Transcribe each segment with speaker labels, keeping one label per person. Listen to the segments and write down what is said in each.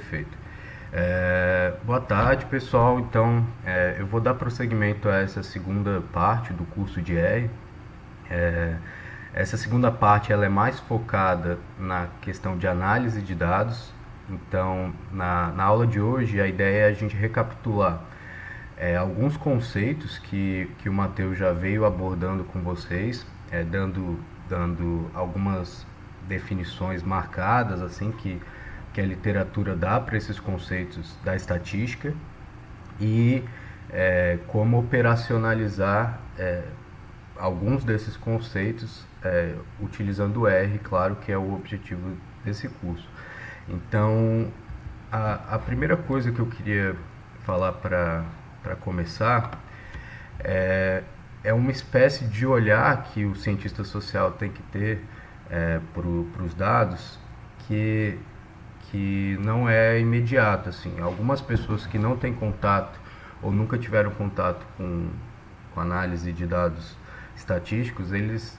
Speaker 1: Perfeito. Boa tarde, pessoal. Então, eu vou dar prosseguimento a essa segunda parte do curso de R. É, Essa segunda parte ela é mais focada na questão de análise de dados. Então, na aula de hoje, a ideia é a gente recapitular alguns conceitos que o Matheus já veio abordando com vocês, dando algumas definições marcadas assim que a literatura dá para esses conceitos da estatística e como operacionalizar alguns desses conceitos utilizando o R, claro que é o objetivo desse curso. Então, a primeira coisa que eu queria falar para começar é uma espécie de olhar que o cientista social tem que ter para os dados que não é imediato. Assim. Algumas pessoas que não têm contato ou nunca tiveram contato com análise de dados estatísticos, eles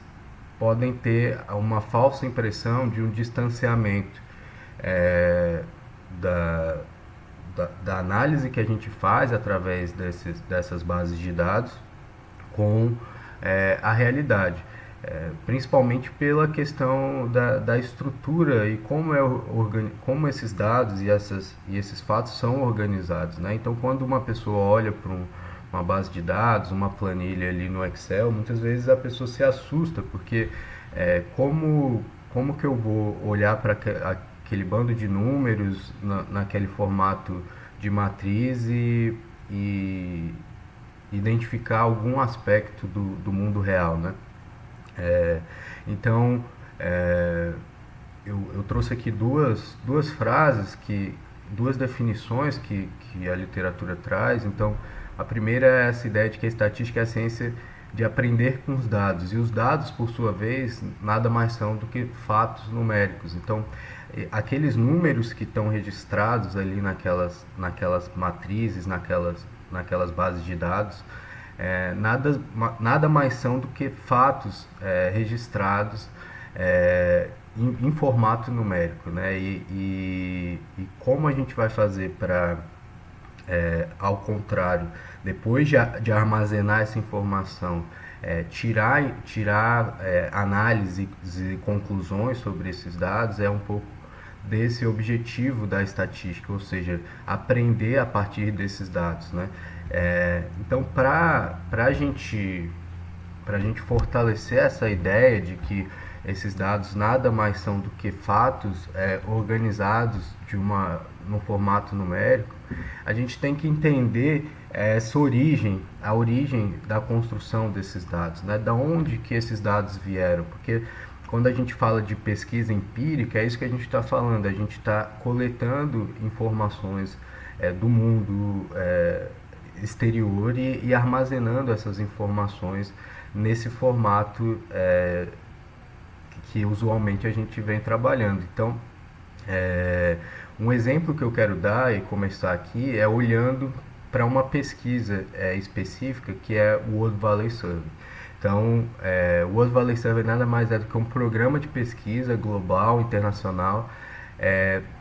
Speaker 1: podem ter uma falsa impressão de um distanciamento é, da, da análise que a gente faz através dessas bases de dados com a realidade. Principalmente pela questão da estrutura e como esses dados e esses fatos são organizados. Né? Então, quando uma pessoa olha para uma base de dados, uma planilha ali no Excel, muitas vezes a pessoa se assusta, porque como que eu vou olhar para aquele bando de números naquele formato de matriz e identificar algum aspecto do mundo real, né? É, então, eu trouxe aqui duas frases, duas definições que a literatura traz. Então, a primeira é essa ideia de que a estatística é a ciência de aprender com os dados. E os dados, por sua vez, nada mais são do que fatos numéricos. Então, aqueles números que estão registrados ali naquelas matrizes, naquelas bases de dados, nada mais são do que fatos registrados em formato numérico. Né? E como a gente vai fazer para, ao contrário, depois de armazenar essa informação, tirar análises e conclusões sobre esses dados, é um pouco desse objetivo da estatística, ou seja, aprender a partir desses dados. Né? Então, para a gente fortalecer essa ideia de que esses dados nada mais são do que fatos organizados no formato numérico, a gente tem que entender a origem da construção desses dados, né? Da onde que esses dados vieram, porque quando a gente fala de pesquisa empírica, é isso que a gente está falando, a gente está coletando informações do mundo exterior e armazenando essas informações nesse formato que usualmente a gente vem trabalhando. Então, um exemplo que eu quero dar e começar aqui é olhando para uma pesquisa específica que é o World Valley Survey. Então, o World Valley Survey nada mais é do que um programa de pesquisa global, internacional,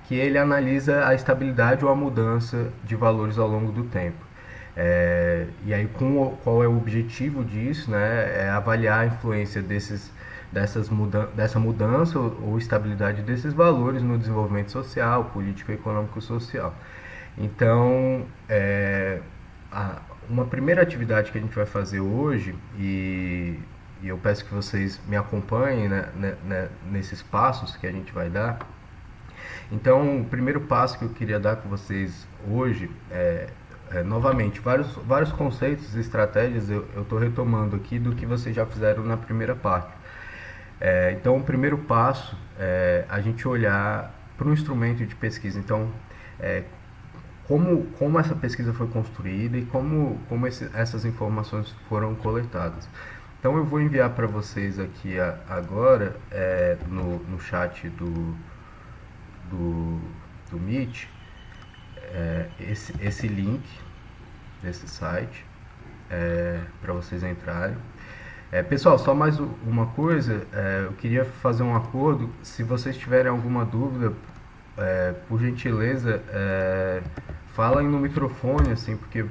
Speaker 1: que ele analisa a estabilidade ou a mudança de valores ao longo do tempo. E aí, qual é o objetivo disso? Né? É avaliar a influência dessa mudança ou estabilidade desses valores no desenvolvimento social, político, econômico, social. Então, uma primeira atividade que a gente vai fazer hoje, e eu peço que vocês me acompanhem, né, nesses passos que a gente vai dar. Então, o primeiro passo que eu queria dar com vocês hoje novamente, vários conceitos e estratégias eu estou retomando aqui do que vocês já fizeram na primeira parte. Então, o primeiro passo é a gente olhar para um instrumento de pesquisa. Então, como essa pesquisa foi construída e como essas informações foram coletadas. Então, eu vou enviar para vocês aqui agora, no chat do Meet, esse link desse site para vocês entrarem. Pessoal, só mais uma coisa, eu queria fazer um acordo. Se vocês tiverem alguma dúvida, por gentileza, falem no microfone, assim, porque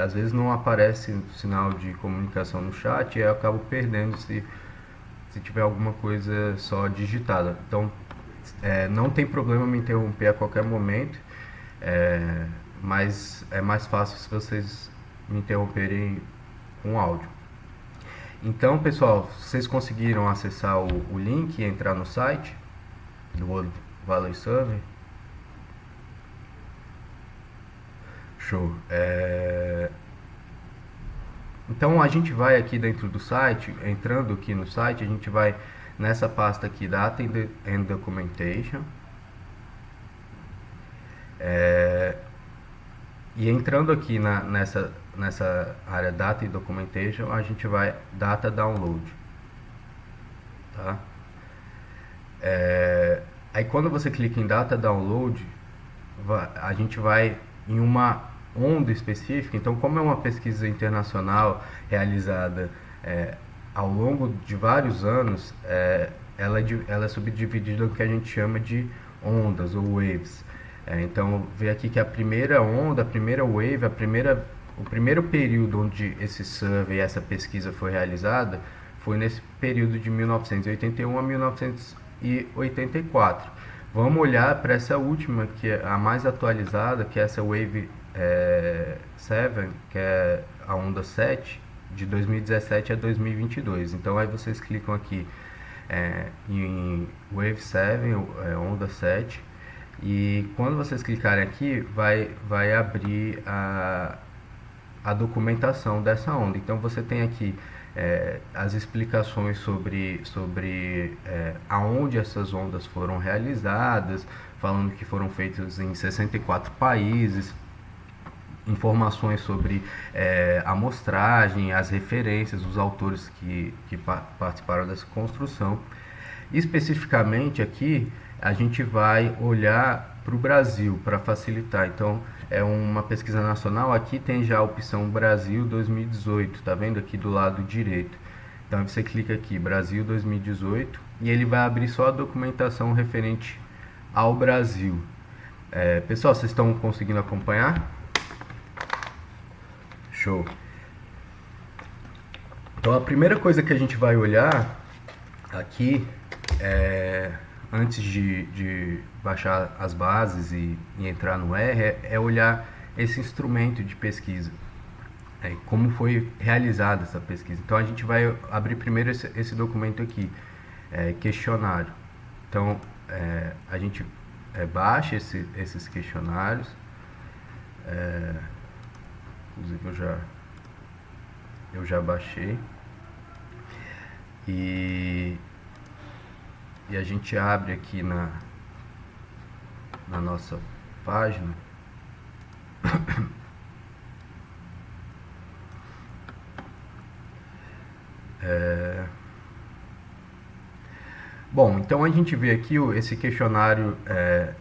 Speaker 1: às vezes não aparece sinal de comunicação no chat e eu acabo perdendo se tiver alguma coisa só digitada. Então, não tem problema me interromper a qualquer momento, mas é mais fácil se vocês me interromperem com áudio. Então, pessoal, vocês conseguiram acessar o link e entrar no site do World Valley Survey? Show. Então a gente vai aqui dentro do site, entrando aqui no site, a gente vai nessa pasta aqui, Data and Documentation. E entrando aqui nessa área Data e Documentation, a gente vai Data Download. Tá? Aí quando você clica em Data Download, a gente vai em uma onda específica. Então, como é uma pesquisa internacional realizada ao longo de vários anos, ela é subdividida no que a gente chama de ondas ou waves. Então, vê aqui que a primeira onda, a primeira wave, o primeiro período onde esse survey, essa pesquisa foi realizada, foi nesse período de 1981 a 1984. Vamos olhar para essa última, que é a mais atualizada, que é essa Wave 7, que é a onda 7, de 2017 a 2022. Então aí vocês clicam aqui em Wave 7, onda 7, e quando vocês clicarem aqui, vai abrir a documentação dessa onda. Então você tem aqui as explicações sobre aonde essas ondas foram realizadas, falando que foram feitas em 64 países, informações sobre a amostragem, as referências, os autores que participaram dessa construção. Especificamente aqui, a gente vai olhar para o Brasil para facilitar. Então, é uma pesquisa nacional. Aqui tem já a opção Brasil 2018, tá vendo aqui do lado direito. Então você clica aqui Brasil 2018 e ele vai abrir só a documentação referente ao Brasil. Pessoal, vocês estão conseguindo acompanhar? Show. Então a primeira coisa que a gente vai olhar aqui antes de baixar as bases e entrar no R, é olhar esse instrumento de pesquisa, como foi realizada essa pesquisa. Então a gente vai abrir primeiro esse documento aqui, questionário. Então a gente baixa esses questionários, inclusive eu já baixei, e a gente abre aqui na nossa página. Bom, então a gente vê aqui esse questionário é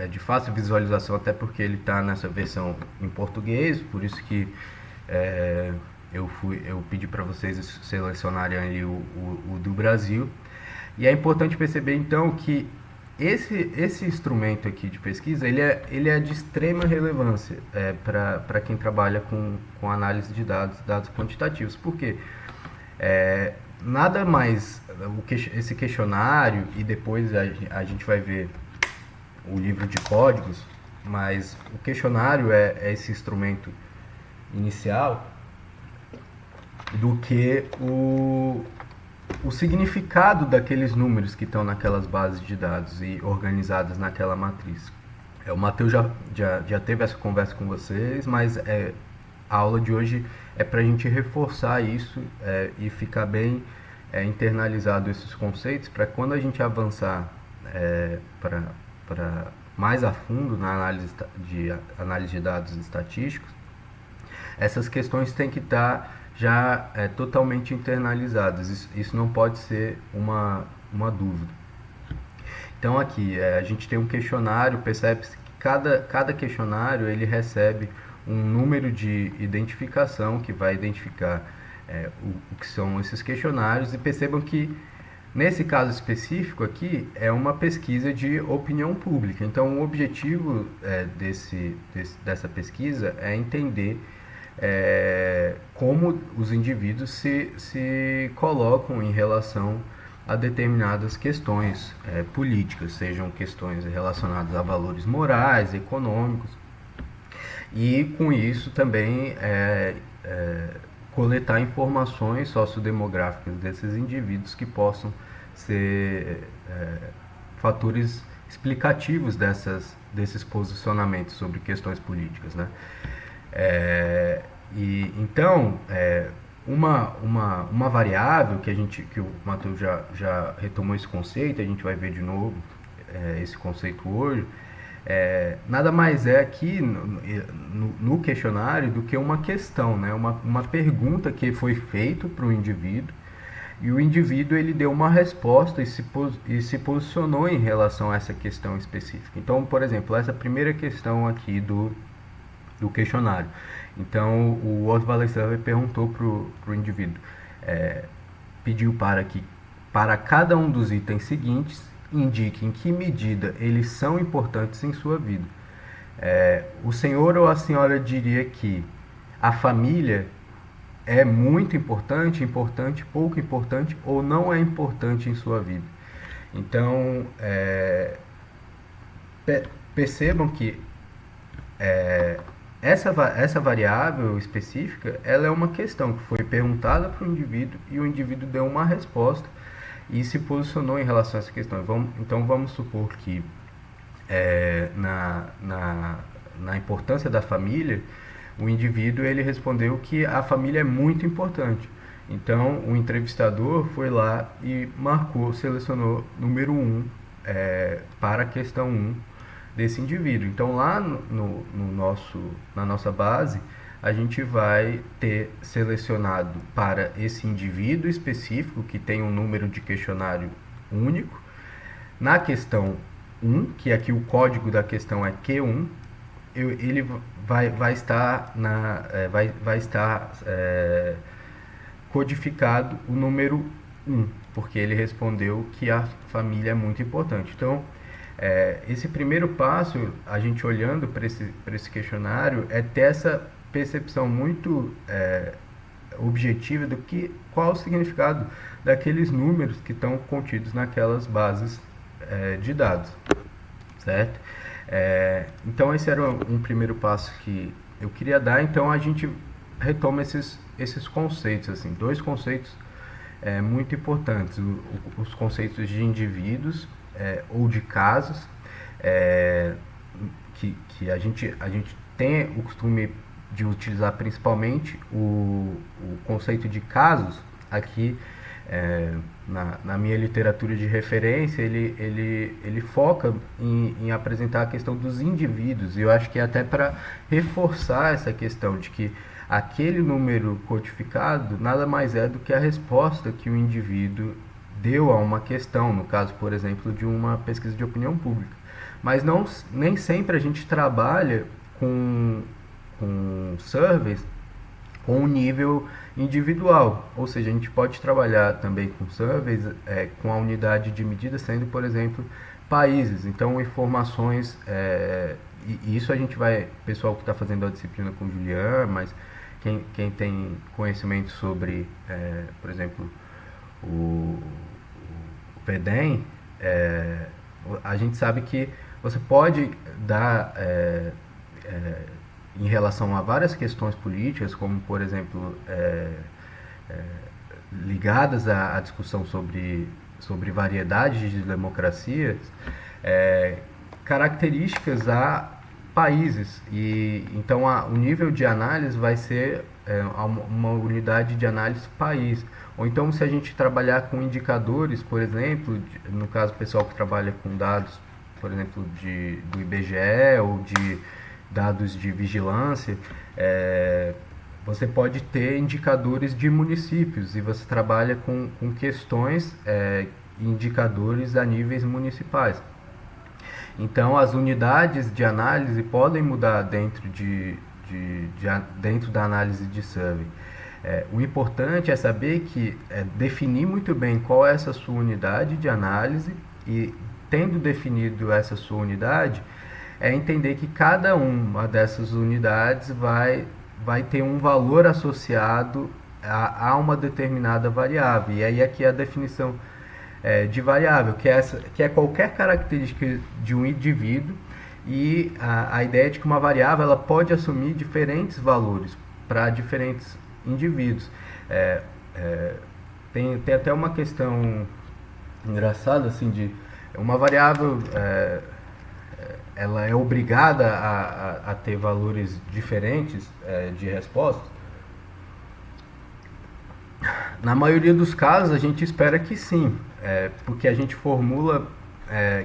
Speaker 1: de fácil visualização, até porque ele está nessa versão em português, por isso que eu pedi para vocês selecionarem ali o do Brasil. E é importante perceber então que esse instrumento aqui de pesquisa, ele é de extrema relevância para quem trabalha com análise de dados quantitativos. Por quê? Nada mais, esse questionário, e depois a gente vai ver o livro de códigos, mas o questionário é esse instrumento inicial do que o significado daqueles números que estão naquelas bases de dados e organizadas naquela matriz. O Matheus já teve essa conversa com vocês, mas a aula de hoje é para a gente reforçar isso e ficar bem internalizado esses conceitos, para quando a gente avançar para mais a fundo na análise de dados estatísticos, essas questões têm que estar já totalmente internalizadas. Isso não pode ser uma dúvida. Então aqui a gente tem um questionário, percebe-se que cada questionário ele recebe um número de identificação que vai identificar o que são esses questionários, e percebam que Nesse caso específico aqui, é uma pesquisa de opinião pública. Então, o objetivo dessa pesquisa é entender como os indivíduos se colocam em relação a determinadas questões políticas, sejam questões relacionadas a valores morais, econômicos, e com isso também coletar informações sociodemográficas desses indivíduos que possam ser fatores explicativos desses posicionamentos sobre questões políticas, né? Então, uma variável que o Matheus já retomou esse conceito, a gente vai ver de novo esse conceito hoje, nada mais é aqui no questionário do que uma questão, né? Uma pergunta que foi feita para o indivíduo, e o indivíduo ele deu uma resposta e se posicionou em relação a essa questão específica. Então, por exemplo, essa primeira questão aqui do questionário. Então, o Oswald Survey perguntou para o indivíduo, pediu para que, para cada um dos itens seguintes, indique em que medida eles são importantes em sua vida. O senhor ou a senhora diria que a família é muito importante, importante, pouco importante ou não é importante em sua vida? Então, percebam que essa variável específica, ela é uma questão que foi perguntada para o indivíduo e o indivíduo deu uma resposta e se posicionou em relação a essa questão. Então vamos supor que na importância da família, o indivíduo ele respondeu que a família é muito importante. Então o entrevistador foi lá e selecionou número 1 para a questão 1 desse indivíduo. Então lá na nossa base, a gente vai ter selecionado para esse indivíduo específico, que tem um número de questionário único. Na questão 1, que aqui o código da questão é Q1, ele vai estar codificado o número 1, porque ele respondeu que a família é muito importante. Então, esse primeiro passo, a gente olhando para esse questionário, é ter essa percepção muito objetiva qual o significado daqueles números que estão contidos naquelas bases de dados, certo? Então esse era um primeiro passo que eu queria dar. Então a gente retoma esses conceitos, assim, dois conceitos muito importantes: os conceitos de indivíduos ou de casos, que a gente tem o costume de utilizar principalmente o conceito de casos. Aqui na minha literatura de referência, ele foca em apresentar a questão dos indivíduos, e eu acho que é até para reforçar essa questão de que aquele número codificado nada mais é do que a resposta que o indivíduo deu a uma questão, no caso, por exemplo, de uma pesquisa de opinião pública. Mas nem sempre a gente trabalha com surveys com um nível individual, ou seja, a gente pode trabalhar também com surveys com a unidade de medida sendo, por exemplo, países. Então, informações, e isso a gente vai, pessoal que está fazendo a disciplina com o Julian, mas quem tem conhecimento sobre, por exemplo, o PEDEM, a gente sabe que você pode dar em relação a várias questões políticas, como por exemplo ligadas à discussão sobre variedades de democracias, características a países, e então o nível de análise vai ser uma unidade de análise país. Ou então, se a gente trabalhar com indicadores, por exemplo, no caso, o pessoal que trabalha com dados, por exemplo, do IBGE ou de dados de vigilância, você pode ter indicadores de municípios, e você trabalha com questões, indicadores a níveis municipais. Então, as unidades de análise podem mudar dentro da análise de survey. O importante é saber que definir muito bem qual é essa sua unidade de análise e, tendo definido essa sua unidade, é entender que cada uma dessas unidades vai ter um valor associado a uma determinada variável. E aí aqui é a definição de variável, que é qualquer característica de um indivíduo, e a ideia de que uma variável ela pode assumir diferentes valores para diferentes indivíduos. Tem até uma questão engraçada assim de uma variável ela é obrigada a ter valores diferentes de respostas. Na maioria dos casos a gente espera que sim, porque a gente formula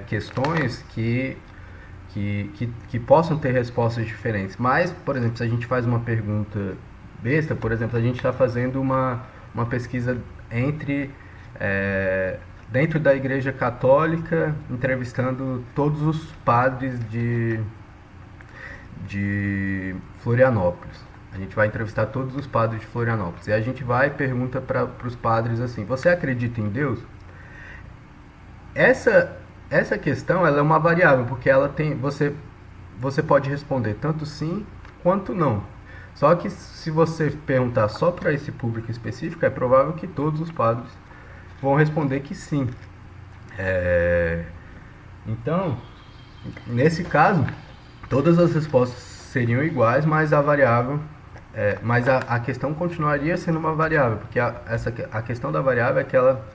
Speaker 1: questões que possam ter respostas diferentes. Mas, por exemplo, se a gente faz uma pergunta besta, por exemplo, a gente está fazendo uma pesquisa dentro da Igreja Católica, entrevistando todos os padres de Florianópolis. A gente vai entrevistar todos os padres de Florianópolis. E a gente vai e pergunta para os padres assim: você acredita em Deus? Essa questão ela é uma variável, porque ela tem, você pode responder tanto sim quanto não. Só que se você perguntar só para esse público específico, é provável que todos os padres vão responder que sim. Então, nesse caso, todas as respostas seriam iguais, mas a variável, mas a questão continuaria sendo uma variável, porque a questão da variável é que ela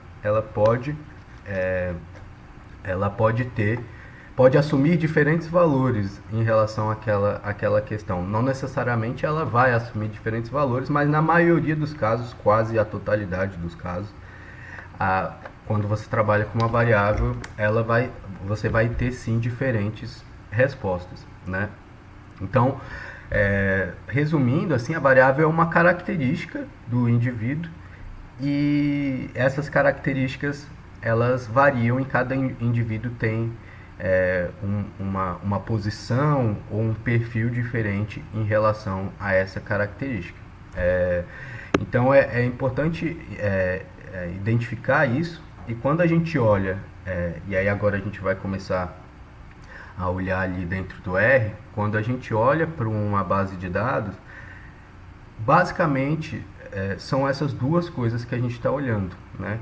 Speaker 1: pode assumir diferentes valores em relação àquela questão. Não necessariamente ela vai assumir diferentes valores, mas na maioria dos casos, quase a totalidade dos casos, quando você trabalha com uma variável, você vai ter sim diferentes respostas, né? Então, resumindo, assim, a variável é uma característica do indivíduo e essas características elas variam e cada indivíduo tem uma posição ou um perfil diferente em relação a essa característica. Então é importante identificar isso, e quando a gente olha, e aí agora a gente vai começar a olhar ali dentro do R, quando a gente olha para uma base de dados, basicamente são essas duas coisas que a gente está olhando, né?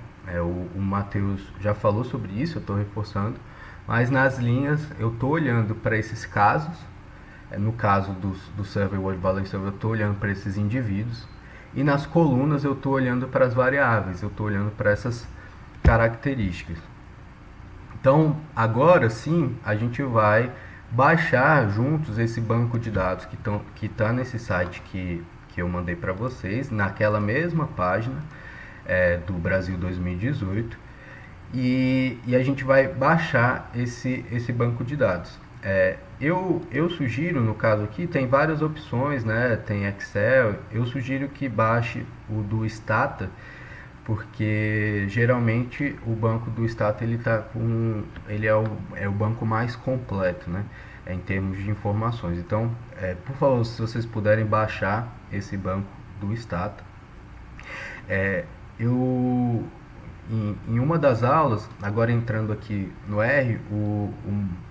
Speaker 1: O Matheus já falou sobre isso, eu estou reforçando, mas nas linhas eu estou olhando para esses casos, no caso do Survey World Value Survey eu estou olhando para esses indivíduos, e nas colunas eu estou olhando para as variáveis, eu estou olhando para essas características. Então, agora sim, a gente vai baixar juntos esse banco de dados que está nesse site que eu mandei para vocês, naquela mesma página do Brasil 2018, e a gente vai baixar esse banco de dados. Eu sugiro, no caso aqui, tem várias opções, né? Tem Excel, eu sugiro que baixe o do Stata, porque geralmente o banco do Stata ele é o banco mais completo, né? Em termos de informações. Então, por favor, se vocês puderem baixar esse banco do Stata. Em uma das aulas, agora entrando aqui no R, o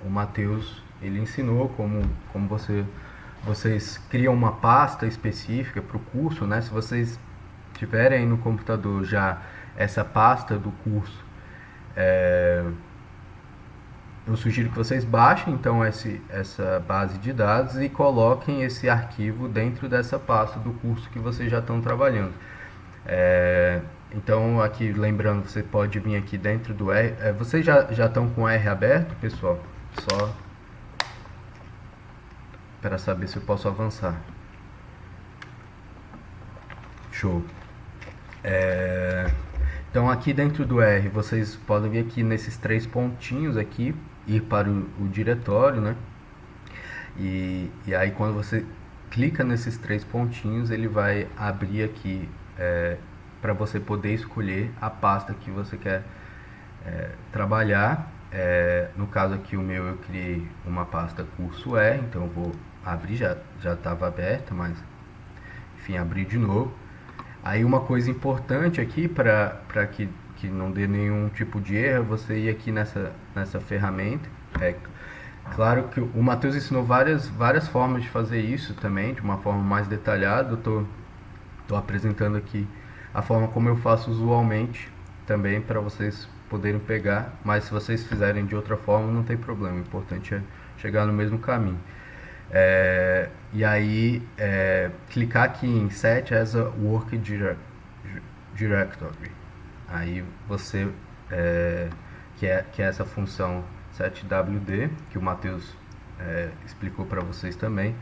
Speaker 1: Matheus ele ensinou como vocês criam uma pasta específica para o curso, né? Se vocês tiverem aí no computador já essa pasta do curso, eu sugiro que vocês baixem então essa base de dados e coloquem esse arquivo dentro dessa pasta do curso que vocês já estão trabalhando. Então aqui, lembrando, você pode vir aqui dentro do R. Vocês já estão com o R aberto, pessoal? Só para saber se eu posso avançar. Show. Então aqui dentro do R, vocês podem ver aqui nesses três pontinhos aqui, ir para o diretório, né? E aí quando você clica nesses três pontinhos, ele vai abrir aqui para você poder escolher a pasta que você quer trabalhar. No caso aqui o meu, eu criei uma pasta curso R, então eu vou abrir, já estava aberta, mas enfim, abrir de novo. Aí uma coisa importante aqui para que não dê nenhum tipo de erro, você ir aqui nessa ferramenta. É claro que o Matheus ensinou várias formas de fazer isso também, de uma forma mais detalhada. Eu tô apresentando aqui a forma como eu faço usualmente também para vocês poderem pegar, mas se vocês fizerem de outra forma não tem problema, o importante é chegar no mesmo caminho. E aí clicar aqui em Set as a Work Directory. Aí você que é essa função setwd que o Matheus explicou para vocês também,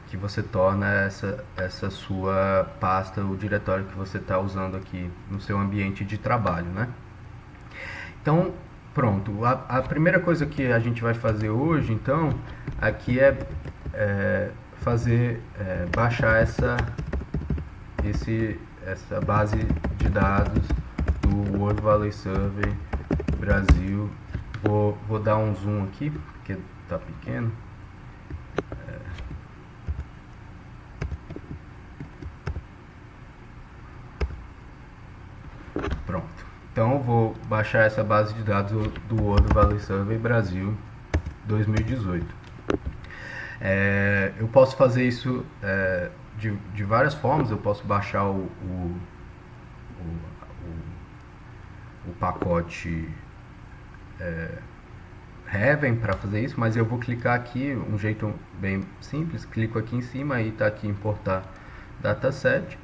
Speaker 1: que você torna essa sua pasta, o diretório que você está usando aqui no seu ambiente de trabalho, né? Então, pronto. A primeira coisa que a gente vai fazer hoje, então, aqui é baixar essa base de dados do World Valley Survey Brasil. Vou dar um zoom aqui, porque está pequeno. Pronto. Então eu vou baixar essa base de dados do World Valley Survey Brasil 2018. Eu posso fazer isso de várias formas. Eu posso baixar o pacote Heaven para fazer isso, mas eu vou clicar aqui, um jeito bem simples, clico aqui em cima e está aqui importar dataset.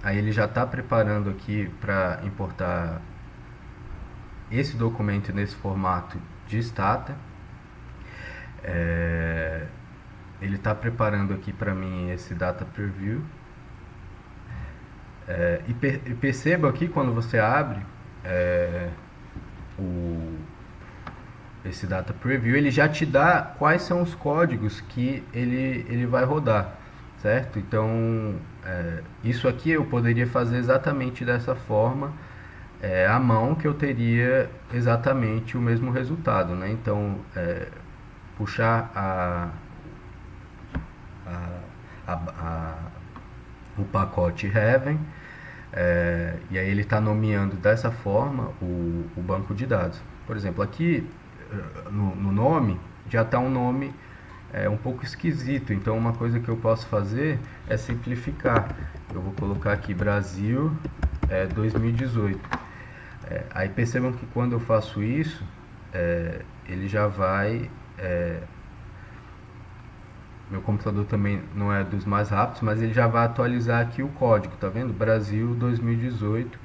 Speaker 1: Aí ele já está preparando aqui para importar esse documento nesse formato de stata. Ele está preparando aqui para mim esse data preview. E perceba aqui quando você abre esse data preview, ele já te dá quais são os códigos que ele vai rodar, certo? Então isso aqui eu poderia fazer exatamente dessa forma à mão, que eu teria exatamente o mesmo resultado, né? Então puxar o pacote Heaven, e aí ele está nomeando dessa forma o banco de dados. Por exemplo, aqui no nome já está um nome um pouco esquisito, então uma coisa que eu posso fazer é simplificar. Eu vou colocar aqui Brasil 2018. Aí percebam que quando eu faço isso, ele já vai... meu computador também não é dos mais rápidos, mas ele já vai atualizar aqui o código, tá vendo? Brasil 2018.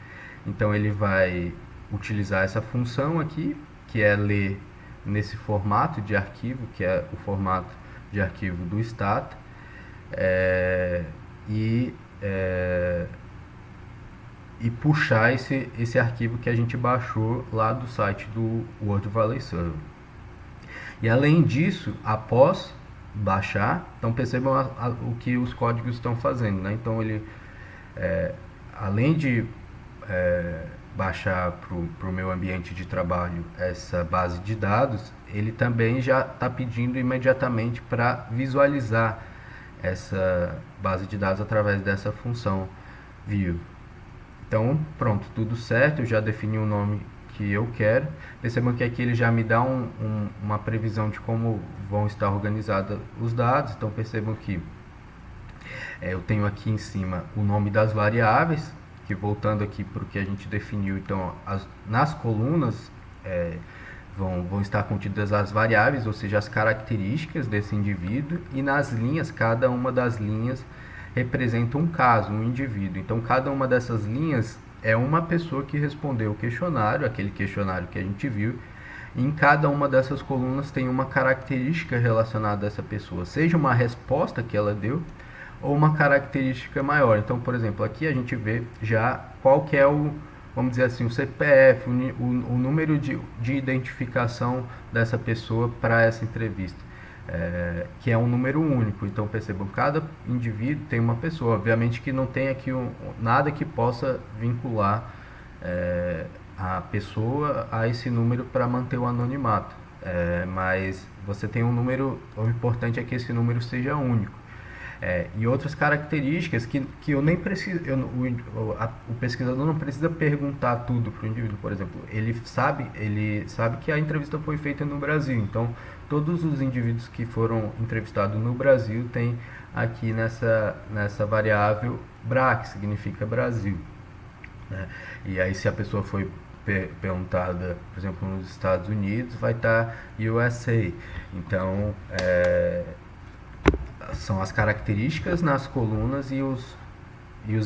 Speaker 1: Então ele vai utilizar essa função aqui, que é ler nesse formato de arquivo, que é o formato de arquivo do Stata, e puxar esse arquivo que a gente baixou lá do site do World Valley Survey. E além disso, após baixar, então percebam o que os códigos estão fazendo, né? Então ele, além de baixar para o meu ambiente de trabalho essa base de dados, ele também já está pedindo imediatamente para visualizar essa base de dados através dessa função view. Então pronto, tudo certo, eu já defini o nome que eu quero. Percebam que aqui ele já me dá uma previsão de como vão estar organizados os dados. Então percebam que eu tenho aqui em cima o nome das variáveis, que voltando aqui para o que a gente definiu, então nas colunas vão estar contidas as variáveis, ou seja, as características desse indivíduo, e nas linhas, cada uma das linhas representa um caso, um indivíduo. Então cada uma dessas linhas é uma pessoa que respondeu o questionário, aquele questionário que a gente viu. E em cada uma dessas colunas tem uma característica relacionada a essa pessoa, seja uma resposta que ela deu ou uma característica maior. Então, por exemplo, aqui a gente vê já qual que é vamos dizer assim, o CPF, o número de identificação dessa pessoa para essa entrevista, que é um número único. Então percebam, cada indivíduo tem uma pessoa. Obviamente que não tem aqui nada que possa vincular a pessoa a esse número para manter o anonimato, mas você tem um número, o importante é que esse número seja único. E outras características que eu nem preciso, o pesquisador não precisa perguntar tudo para o indivíduo. Por exemplo, ele sabe que a entrevista foi feita no Brasil, então todos os indivíduos que foram entrevistados no Brasil têm aqui nessa variável BRA, que significa Brasil, né? E aí se a pessoa foi perguntada, por exemplo, nos Estados Unidos, vai estar USA. Então, são as características nas colunas e os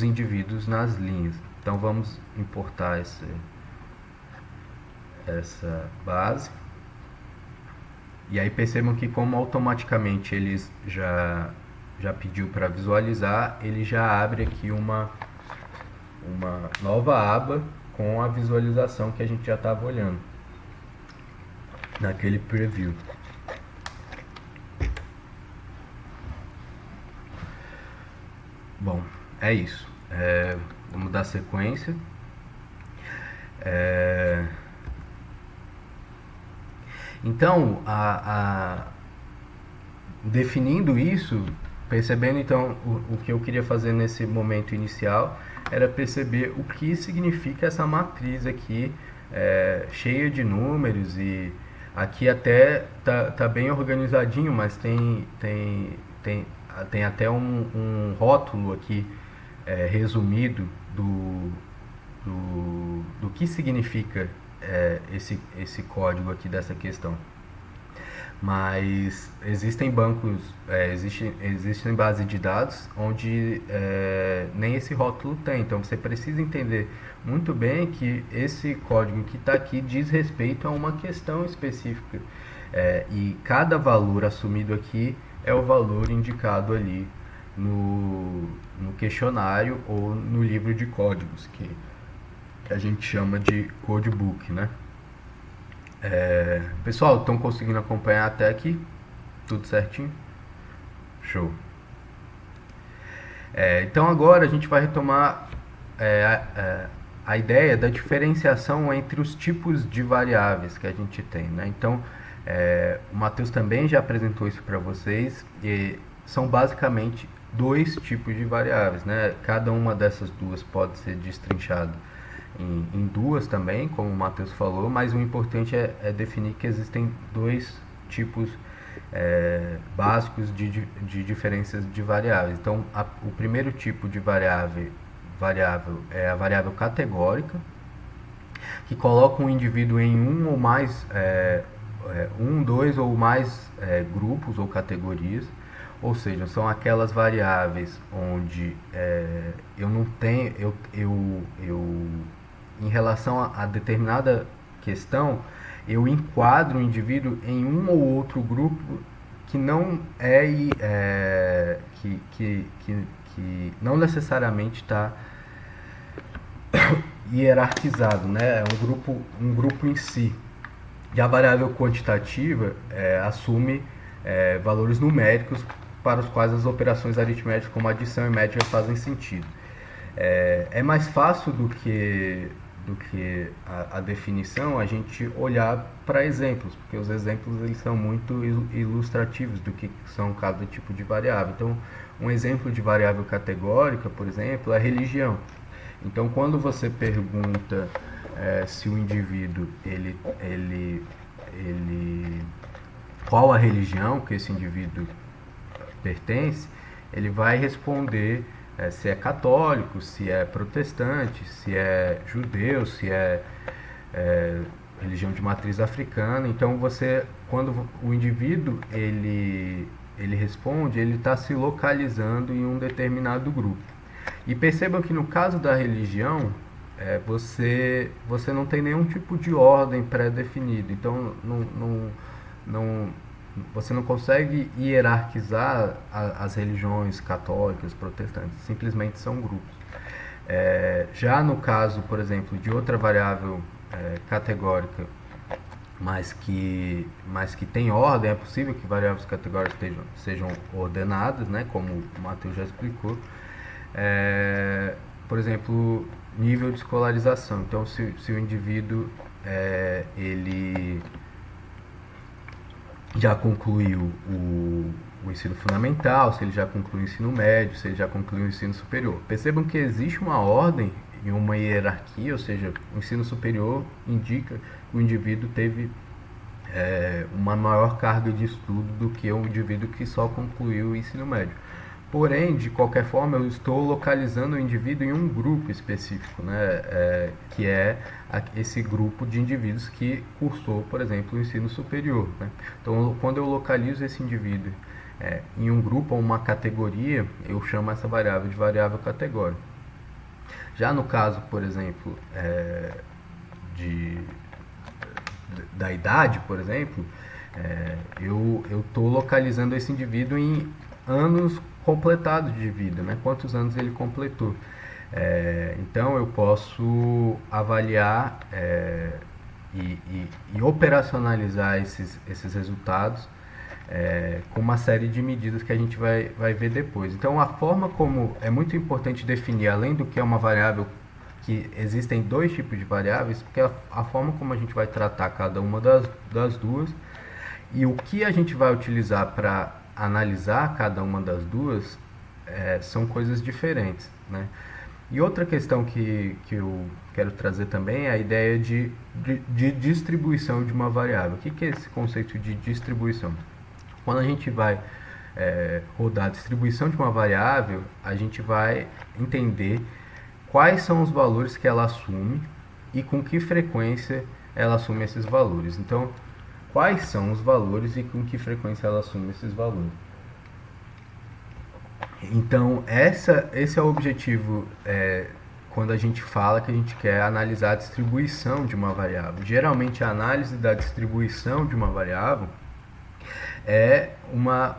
Speaker 1: indivíduos nas linhas. Então vamos importar essa base. E aí percebam que como automaticamente eles já pediu para visualizar, ele já abre aqui uma nova aba com a visualização que a gente já estava olhando naquele preview. Bom, é isso. Vamos dar sequência. Então, definindo isso, percebendo então o que eu queria fazer nesse momento inicial era perceber o que significa essa matriz aqui, cheia de números, e aqui até tá bem organizadinho, mas tem até um rótulo aqui resumido do que significa esse código aqui dessa questão. Mas existem bancos, existem bases de dados onde nem esse rótulo tem. Então você precisa entender muito bem que esse código que está aqui diz respeito a uma questão específica. E cada valor assumido aqui é o valor indicado ali no questionário ou no livro de códigos, que a gente chama de codebook, né? Pessoal, estão conseguindo acompanhar até aqui? Tudo certinho? Show! Então agora a gente vai retomar a ideia da diferenciação entre os tipos de variáveis que a gente tem, né? Então, o Matheus também já apresentou isso para vocês, e são basicamente dois tipos de variáveis, né? Cada uma dessas duas pode ser destrinchada em duas também, como o Matheus falou, mas o importante é definir que existem dois tipos básicos de diferenças de variáveis. Então, o primeiro tipo de variável é a variável categórica, que coloca um indivíduo em um ou mais, dois ou mais grupos ou categorias. Ou seja, são aquelas variáveis onde eu não tenho, em relação a determinada questão, eu enquadro o indivíduo em um ou outro grupo que não que não necessariamente está hierarquizado, né? É um grupo em si. E a variável quantitativa assume valores numéricos para os quais as operações aritméticas como adição e média fazem sentido. É mais fácil do que a definição a gente olhar para exemplos, porque os exemplos eles são muito ilustrativos do que são cada tipo de variável. Então, um exemplo de variável categórica, por exemplo, é a religião. Então, quando você pergunta se o indivíduo qual a religião que esse indivíduo pertence, ele vai responder se é católico, se é protestante, se é judeu, se é religião de matriz africana. Então quando o indivíduo ele responde, ele está se localizando em um determinado grupo. E percebam que no caso da religião, você não tem nenhum tipo de ordem pré-definida. Então você não consegue hierarquizar as religiões católicas, protestantes, simplesmente são grupos. Já no caso, por exemplo, de outra variável categórica, mas que tem ordem, é possível que variáveis categóricas sejam ordenadas, né, como o Matheus já explicou. Por exemplo, nível de escolarização. Então, se o indivíduo já concluiu o ensino fundamental, se ele já concluiu o ensino médio, se ele já concluiu o ensino superior. Percebam que existe uma ordem e uma hierarquia, ou seja, o ensino superior indica que o indivíduo teve uma maior carga de estudo do que um indivíduo que só concluiu o ensino médio. Porém, de qualquer forma, eu estou localizando o indivíduo em um grupo específico, né? Que é esse grupo de indivíduos que cursou, por exemplo, o ensino superior. Né? Então, quando eu localizo esse indivíduo em um grupo ou uma categoria, eu chamo essa variável de variável categórica. Já no caso, por exemplo, de, da idade, por exemplo, eu estou localizando esse indivíduo em anos completados de vida, né? Quantos anos ele completou. Então eu posso avaliar e operacionalizar esses resultados com uma série de medidas que a gente vai ver depois. Então a forma como é muito importante definir, além do que é uma variável, que existem dois tipos de variáveis, porque a forma como a gente vai tratar cada uma das duas e o que a gente vai utilizar para analisar cada uma das duas são coisas diferentes, né? E outra questão que eu quero trazer também é a ideia de distribuição de uma variável. O que é esse conceito de distribuição? Quando a gente vai rodar a distribuição de uma variável, a gente vai entender quais são os valores que ela assume e com que frequência ela assume esses valores. Então, quais são os valores e com que frequência ela assume esses valores? Então, esse é o objetivo quando a gente fala que a gente quer analisar a distribuição de uma variável. Geralmente, a análise da distribuição de uma variável é uma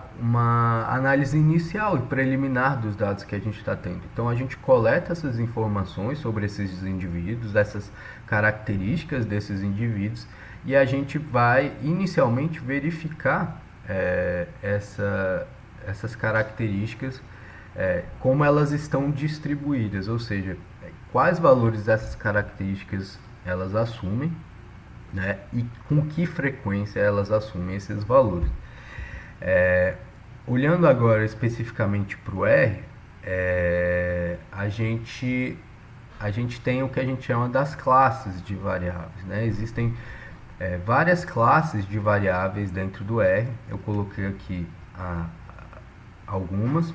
Speaker 1: análise inicial e preliminar dos dados que a gente está tendo. Então, a gente coleta essas informações sobre esses indivíduos, essas características desses indivíduos, e a gente vai inicialmente verificar essas características, como elas estão distribuídas, ou seja, quais valores dessas características elas assumem, né, e com que frequência elas assumem esses valores. Olhando agora especificamente para o R, a gente tem o que a gente chama das classes de variáveis, né? Existem várias classes de variáveis dentro do R. Eu coloquei aqui algumas.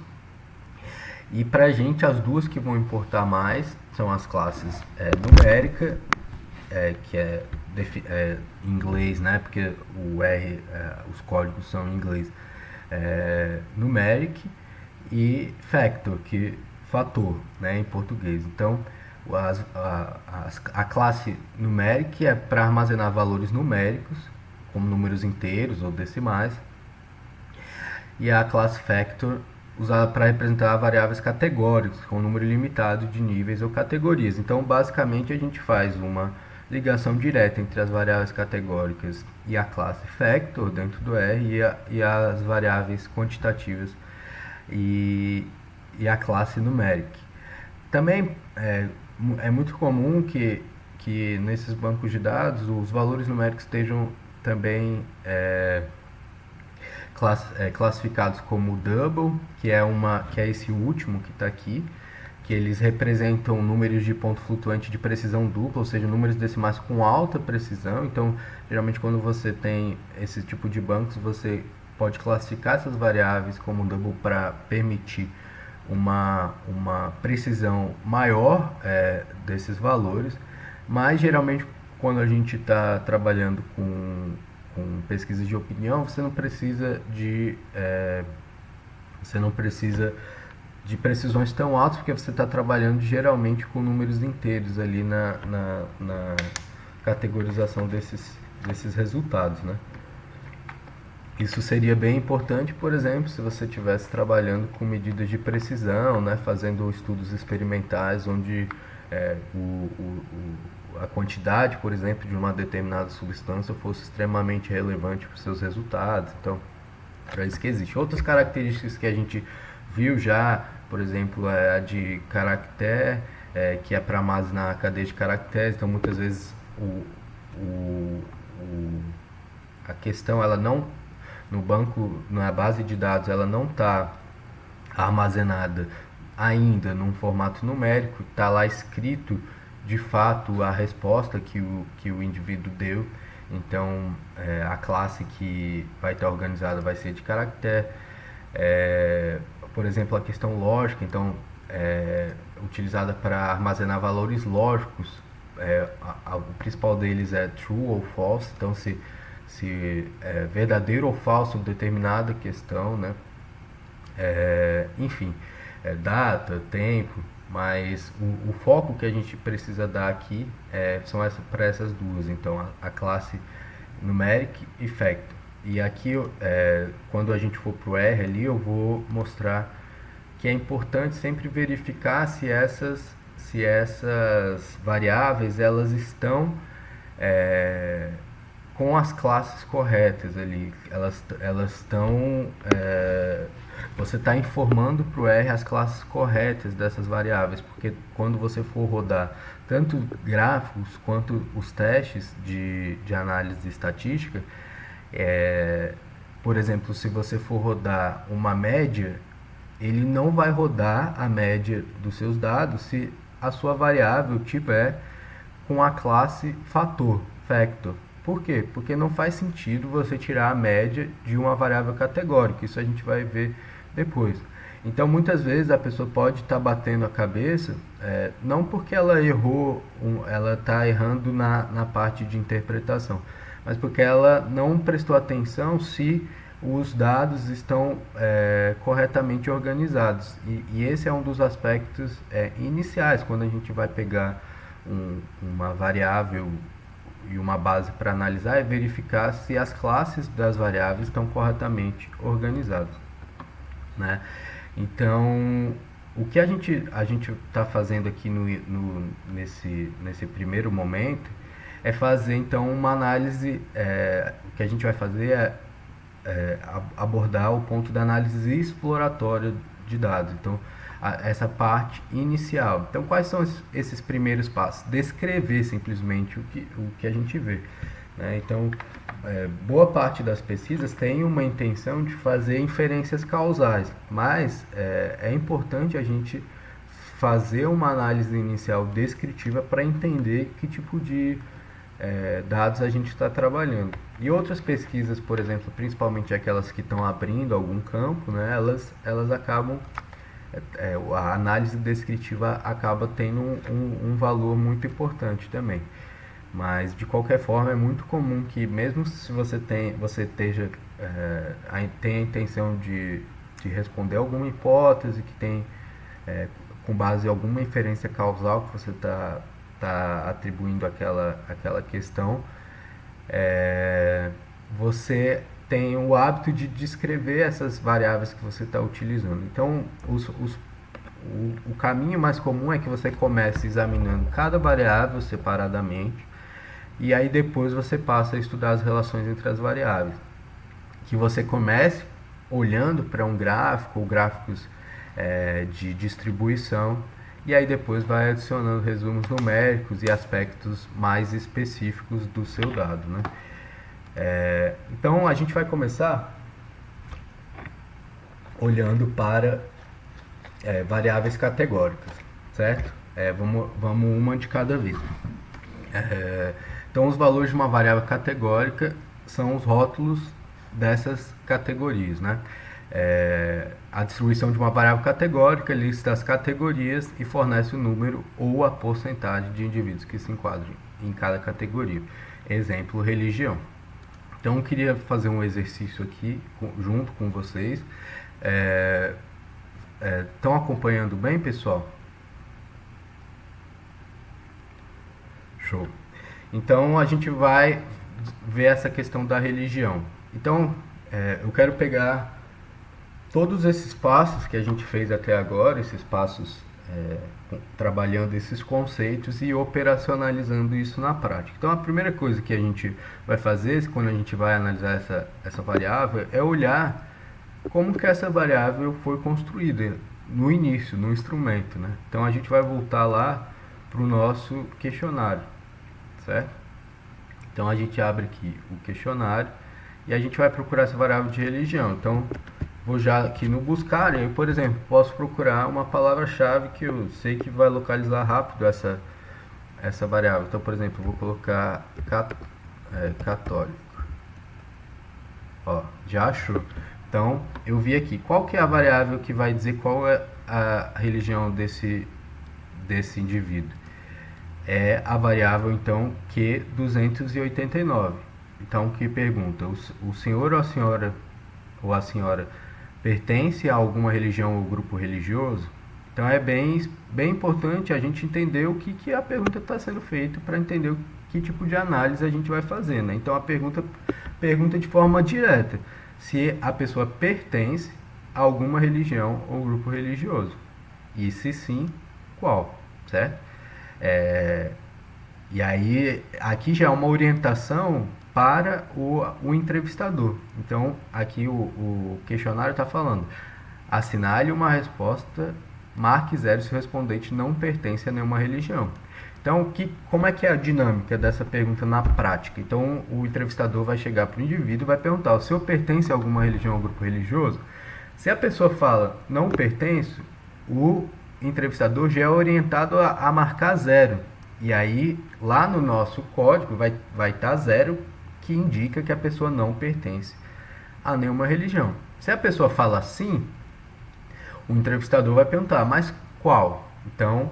Speaker 1: E para a gente, as duas que vão importar mais são as classes numérica, que é em inglês, né? Porque o R, os códigos são em inglês, numeric, e factor, que fator, né? Em português. Então, a classe numeric é para armazenar valores numéricos, como números inteiros ou decimais, e a classe factor usada para representar variáveis categóricas, com um número limitado de níveis ou categorias. Então, basicamente, a gente faz uma ligação direta entre as variáveis categóricas e a classe factor dentro do R e as variáveis quantitativas e a classe numeric. Também é muito comum que nesses bancos de dados os valores numéricos estejam também classificados como double, que é esse último que está aqui, que eles representam números de ponto flutuante de precisão dupla, ou seja, números decimais com alta precisão. Então, geralmente quando você tem esse tipo de bancos, você pode classificar essas variáveis como double para permitir uma precisão maior desses valores, mas geralmente quando a gente está trabalhando com pesquisas de opinião, você não precisa de precisões tão altas, porque você está trabalhando geralmente com números inteiros ali na categorização desses resultados, né? Isso seria bem importante, por exemplo, se você estivesse trabalhando com medidas de precisão, né, fazendo estudos experimentais onde a quantidade, por exemplo, de uma determinada substância fosse extremamente relevante para os seus resultados. Então, para isso que existe. Outras características que a gente viu já, por exemplo, a de caractere, que é para armazenar a cadeia de caracteres. Então, muitas vezes a questão ela não no banco, na base de dados, ela não está armazenada ainda num formato numérico, está lá escrito de fato a resposta que o indivíduo deu. Então, a classe que vai estar organizada vai ser de caractere. Por exemplo, a questão lógica, então, utilizada para armazenar valores lógicos. O principal deles é true ou false, então se é verdadeiro ou falso determinada questão, né? Enfim, data, tempo, mas o foco que a gente precisa dar aqui são para essas duas, então a classe numeric e factor. E aqui, quando a gente for para o R ali, eu vou mostrar que é importante sempre verificar se essas variáveis elas estão com as classes corretas ali, elas estão você está informando para o R as classes corretas dessas variáveis, porque quando você for rodar tanto gráficos quanto os testes de análise estatística, por exemplo, se você for rodar uma média, ele não vai rodar a média dos seus dados se a sua variável tiver com a classe fator, factor. Por quê? Porque não faz sentido você tirar a média de uma variável categórica. Isso a gente vai ver depois. Então, muitas vezes a pessoa pode estar batendo a cabeça, não porque ela errou, ela está errando na parte de interpretação, mas porque ela não prestou atenção se os dados estão corretamente organizados. E esse é um dos aspectos iniciais, quando a gente vai pegar uma variável e uma base para analisar, é verificar se as classes das variáveis estão corretamente organizadas, né? Então, o que a gente está fazendo aqui nesse primeiro momento é fazer então uma análise. O que a gente vai fazer abordar o ponto da análise exploratória de dados. Então, essa parte inicial. Então, quais são esses primeiros passos? Descrever simplesmente o que a gente vê, né? Então, boa parte das pesquisas tem uma intenção de fazer inferências causais, mas é importante a gente fazer uma análise inicial descritiva para entender que tipo de dados a gente está trabalhando. E outras pesquisas, por exemplo, principalmente aquelas que estão abrindo algum campo, né, elas acabam a análise descritiva acaba tendo um valor muito importante também. Mas de qualquer forma é muito comum que, mesmo se você tenha a intenção de responder alguma hipótese que tem com base em alguma inferência causal que você está atribuindo aquela questão, você tem o hábito de descrever essas variáveis que você está utilizando. Então, o caminho mais comum é que você comece examinando cada variável separadamente e aí depois você passa a estudar as relações entre as variáveis. Que você comece olhando para um gráfico ou gráficos de distribuição e aí depois vai adicionando resumos numéricos e aspectos mais específicos do seu dado, né? Então a gente vai começar olhando para variáveis categóricas, certo? Vamos uma de cada vez. Então os valores de uma variável categórica são os rótulos dessas categorias, né? A distribuição de uma variável categórica lista as categorias e fornece o número ou a porcentagem de indivíduos que se enquadram em cada categoria. Exemplo, religião. Então eu queria fazer um exercício aqui junto com vocês. Estão acompanhando bem, pessoal? Show. Então a gente vai ver essa questão da religião. Então eu quero pegar todos esses passos que a gente fez até agora, esses passos trabalhando esses conceitos e operacionalizando isso na prática. Então a primeira coisa que a gente vai fazer quando a gente vai analisar essa variável é olhar como que essa variável foi construída no início, no instrumento, né? Então a gente vai voltar lá para o nosso questionário, certo? Então a gente abre aqui o questionário e a gente vai procurar essa variável de religião. Então, vou já aqui no buscar, e aí, por exemplo, posso procurar uma palavra-chave que eu sei que vai localizar rápido essa variável. Então, por exemplo, eu vou colocar católico. Ó, já achou. Então, eu vi aqui. Qual que é a variável que vai dizer qual é a religião desse indivíduo? É a variável, então, Q289. Então, que pergunta? O senhor ou a senhora pertence a alguma religião ou grupo religioso? Então, é bem importante a gente entender o que a pergunta está sendo feita para entender que tipo de análise a gente vai fazer, né? Então, a pergunta de forma direta se a pessoa pertence a alguma religião ou grupo religioso. E se sim, qual, certo? E aí, aqui já é uma orientação para o entrevistador. Então, aqui o questionário está falando: assinale uma resposta, marque 0 se o respondente não pertence a nenhuma religião. Então, como é que é a dinâmica dessa pergunta na prática? Então, o entrevistador vai chegar para o indivíduo e vai perguntar: o senhor pertence a alguma religião ou grupo religioso? Se a pessoa fala não pertence, o entrevistador já é orientado a marcar 0. E aí, lá no nosso código, vai estar 0, que indica que a pessoa não pertence a nenhuma religião. Se a pessoa fala sim, o entrevistador vai perguntar: mas qual? Então,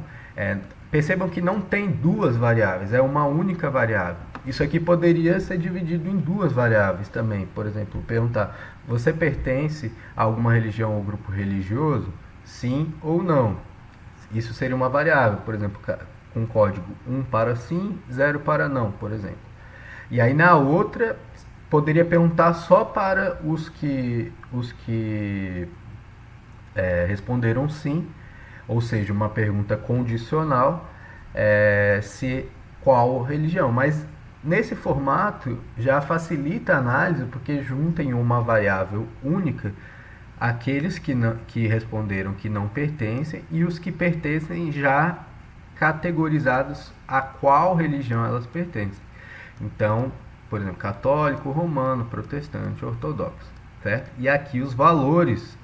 Speaker 1: percebam que não tem duas variáveis, é uma única variável. Isso aqui poderia ser dividido em duas variáveis também. Por exemplo, perguntar: você pertence a alguma religião ou grupo religioso? Sim ou não. Isso seria uma variável, por exemplo, com código 1 para sim, 0 para não, por exemplo. E aí na outra, poderia perguntar só para os que responderam sim, ou seja, uma pergunta condicional, se qual religião. Mas nesse formato já facilita a análise, porque junta em uma variável única aqueles que responderam que não pertencem e os que pertencem já categorizados a qual religião elas pertencem. Então, por exemplo, católico, romano, protestante, ortodoxo, certo? E aqui os valores,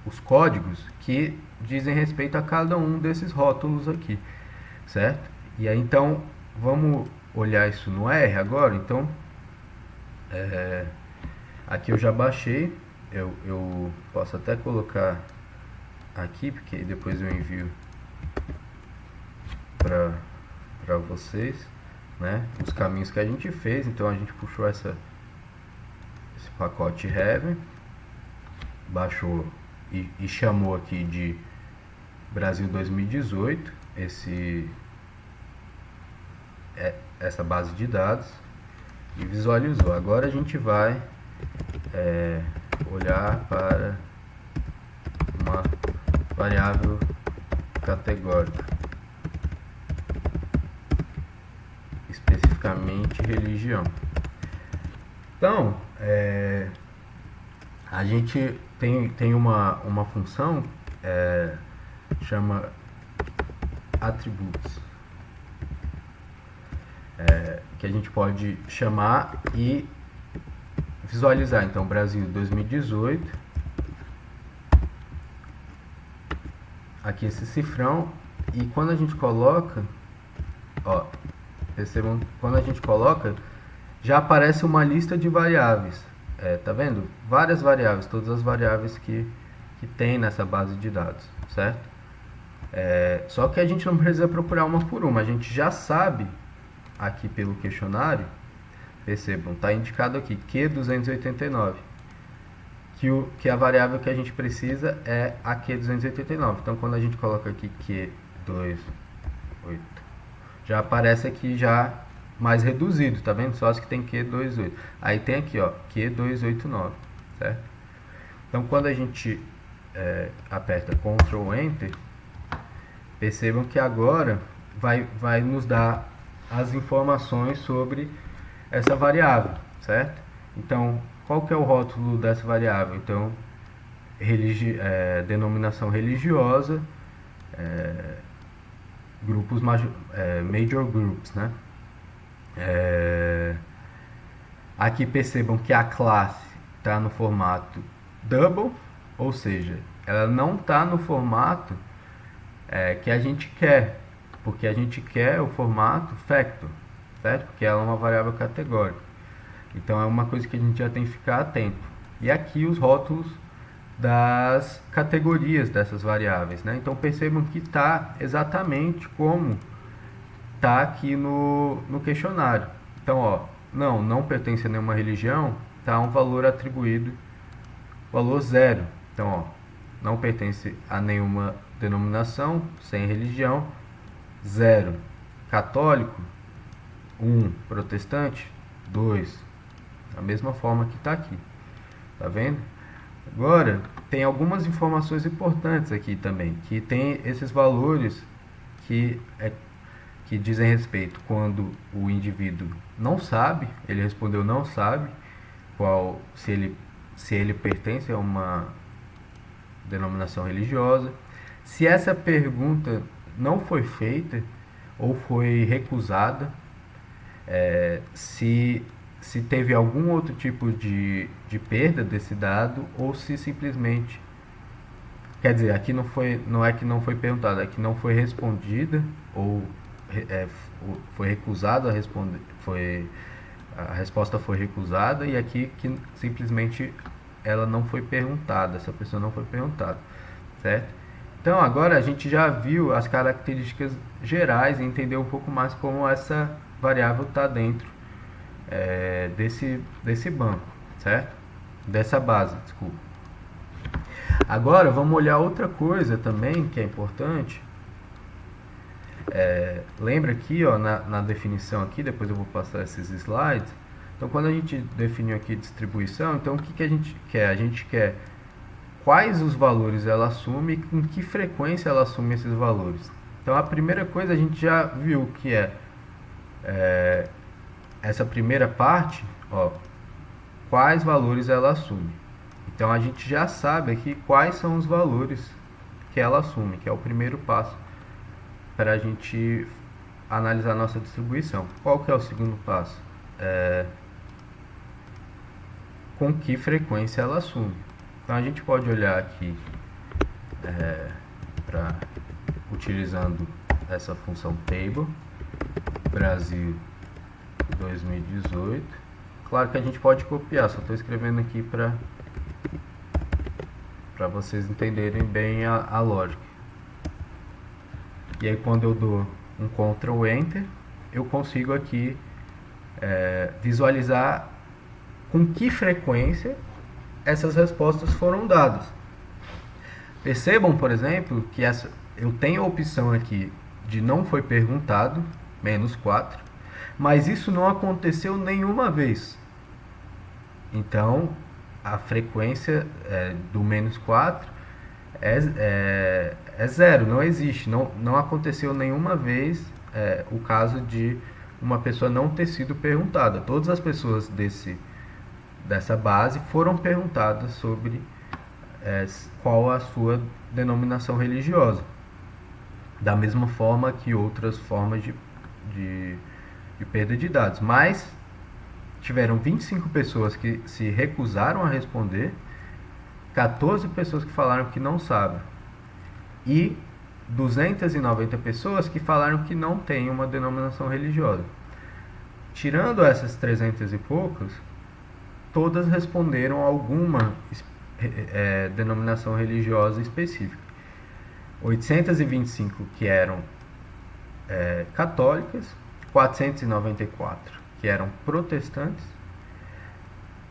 Speaker 1: os códigos que dizem respeito a cada um desses rótulos aqui, certo? E aí, então, vamos olhar isso no R agora. Então, aqui eu já baixei, eu posso até colocar aqui, porque depois eu envio para vocês, né, os caminhos que a gente fez. Então a gente puxou esse pacote Heaven, baixou e chamou aqui de Brasil 2018 essa base de dados e visualizou. Agora a gente vai olhar para uma variável categórica, especificamente religião. Então, a gente tem uma função, chama attributs, que a gente pode chamar e visualizar. Então, Brasil 2018, aqui esse cifrão, e quando a gente coloca, ó, percebam, quando a gente coloca, já aparece uma lista de variáveis. Tá vendo? Várias variáveis, todas as variáveis que tem nessa base de dados, certo? Só que a gente não precisa procurar uma por uma, a gente já sabe aqui pelo questionário. Percebam, está indicado aqui Q289, que a variável que a gente precisa é a Q289. Então, quando a gente coloca aqui Q28, já aparece aqui já mais reduzido, tá vendo? Só as que tem Q28. Aí tem aqui, ó, Q289, certo? Então, quando a gente aperta Ctrl Enter, percebam que agora vai nos dar as informações sobre essa variável, certo? Então, qual que é o rótulo dessa variável? Então, denominação religiosa, grupos major groups, né? Aqui percebam que a classe está no formato double, ou seja, ela não está no formato que a gente quer, porque a gente quer o formato factor, certo? Porque ela é uma variável categórica. Então é uma coisa que a gente já tem que ficar atento. E aqui os rótulos das categorias dessas variáveis, né? Então percebam que está exatamente como está aqui no questionário. Então, ó, não pertence a nenhuma religião, está um valor atribuído, valor 0. Então, ó, não pertence a nenhuma denominação, sem religião, 0. Católico, 1. Protestante, 2. Da mesma forma que está aqui. Tá vendo? Agora, tem algumas informações importantes aqui também, que tem esses valores que dizem respeito quando o indivíduo não sabe, ele respondeu não sabe, se ele pertence a uma denominação religiosa. Se essa pergunta não foi feita ou foi recusada, se teve algum outro tipo de perda desse dado, ou se simplesmente, quer dizer, aqui não é que não foi perguntado, é que não foi respondida, ou foi recusado a responder, a resposta foi recusada, e aqui que simplesmente ela não foi perguntada, essa pessoa não foi perguntada, certo? Então agora a gente já viu as características gerais e entendeu um pouco mais como essa variável está dentro desse banco, certo? Dessa base, desculpa. Agora vamos olhar outra coisa também que é importante. Lembra aqui, ó, na definição aqui, depois eu vou passar esses slides. Então quando a gente definiu aqui distribuição, então o que a gente quer? A gente quer quais os valores ela assume e com que frequência ela assume esses valores. Então a primeira coisa a gente já viu que essa primeira parte, ó, quais valores ela assume. Então a gente já sabe aqui quais são os valores que ela assume, que é o primeiro passo para a gente analisar a nossa distribuição. Qual que é o segundo passo? Com que frequência ela assume. Então a gente pode olhar aqui utilizando essa função table Brasil 2018. Claro que a gente pode copiar, só estou escrevendo aqui para vocês entenderem bem a lógica. E aí quando eu dou um Ctrl Enter, eu consigo aqui visualizar com que frequência essas respostas foram dadas. Percebam, por exemplo, que eu tenho a opção aqui de não foi perguntado, -4, mas isso não aconteceu nenhuma vez. Então, a frequência do -4 é 0, não existe, não aconteceu nenhuma vez o caso de uma pessoa não ter sido perguntada. Todas as pessoas dessa base foram perguntadas sobre qual a sua denominação religiosa, da mesma forma que outras formas de perda de dados, mas tiveram 25 pessoas que se recusaram a responder, 14 pessoas que falaram que não sabem e 290 pessoas que falaram que não têm uma denominação religiosa. Tirando essas 300 e poucas, todas responderam a alguma denominação religiosa específica. 825 que eram católicas, 494 que eram protestantes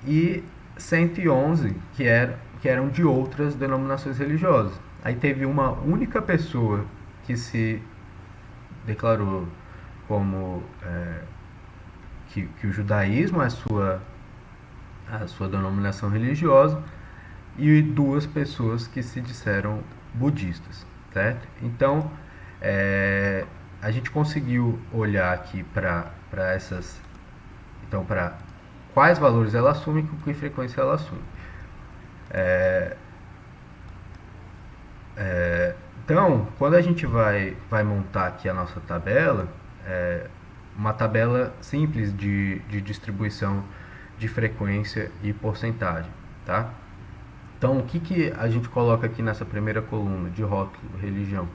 Speaker 1: e 111 que eram de outras denominações religiosas. Aí teve uma única pessoa que se declarou como que o judaísmo é a sua denominação religiosa, e 2 pessoas que se disseram budistas, certo? Então, a gente conseguiu olhar aqui para essas, então, para quais valores ela assume e com que frequência ela assume. Então, quando a gente vai montar aqui a nossa tabela, uma tabela simples de distribuição de frequência e porcentagem, tá? Então, o que a gente coloca aqui nessa primeira coluna de rótulo, religião?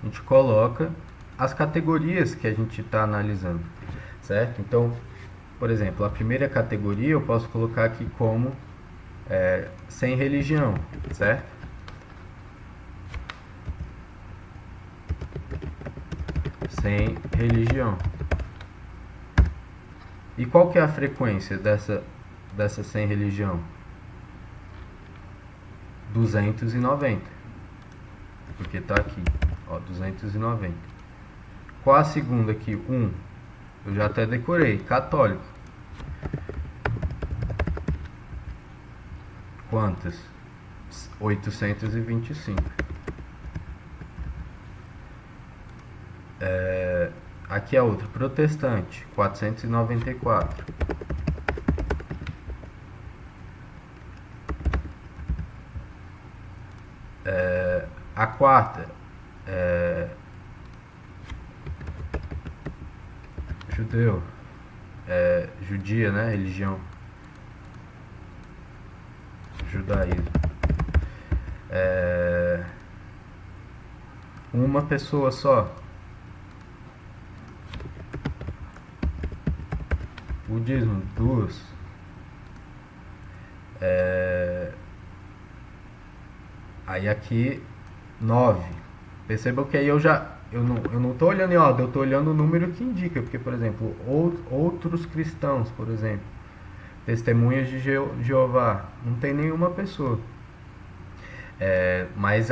Speaker 1: A gente coloca as categorias que a gente está analisando, certo? Então, por exemplo, a primeira categoria eu posso colocar aqui como sem religião, certo? Sem religião. E qual que é a frequência dessa sem religião? 290. Porque tá aqui, ó, 290. Qual a segunda aqui? 1. Eu já até decorei, católico. Quantas? 825. Aqui é outra, protestante, 494. A quarta, judeu, judia, né? Religião, judaísmo. Uma pessoa só. Budismo, 2. Aí aqui 9. Percebam que aí eu não estou olhando em ordem, eu estou olhando o número que indica, porque, por exemplo, outros cristãos, por exemplo, testemunhas de Jeová, não tem nenhuma pessoa. Mas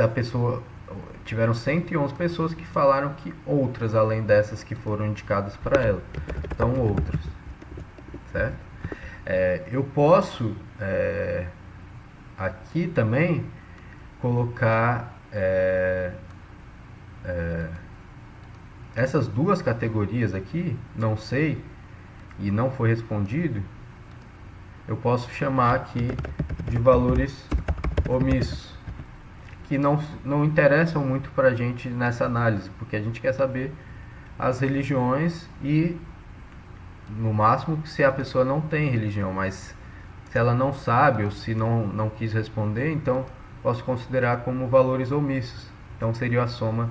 Speaker 1: tiveram 111 pessoas que falaram que outras, além dessas que foram indicadas para ela. Então, outras. Certo? Eu posso aqui também colocar essas duas categorias aqui, não sei e não foi respondido, eu posso chamar aqui de valores omissos, que não interessam muito para a gente nessa análise, porque a gente quer saber as religiões e, no máximo, se a pessoa não tem religião, mas se ela não sabe ou se não quis responder, então posso considerar como valores omissos. Então seria a soma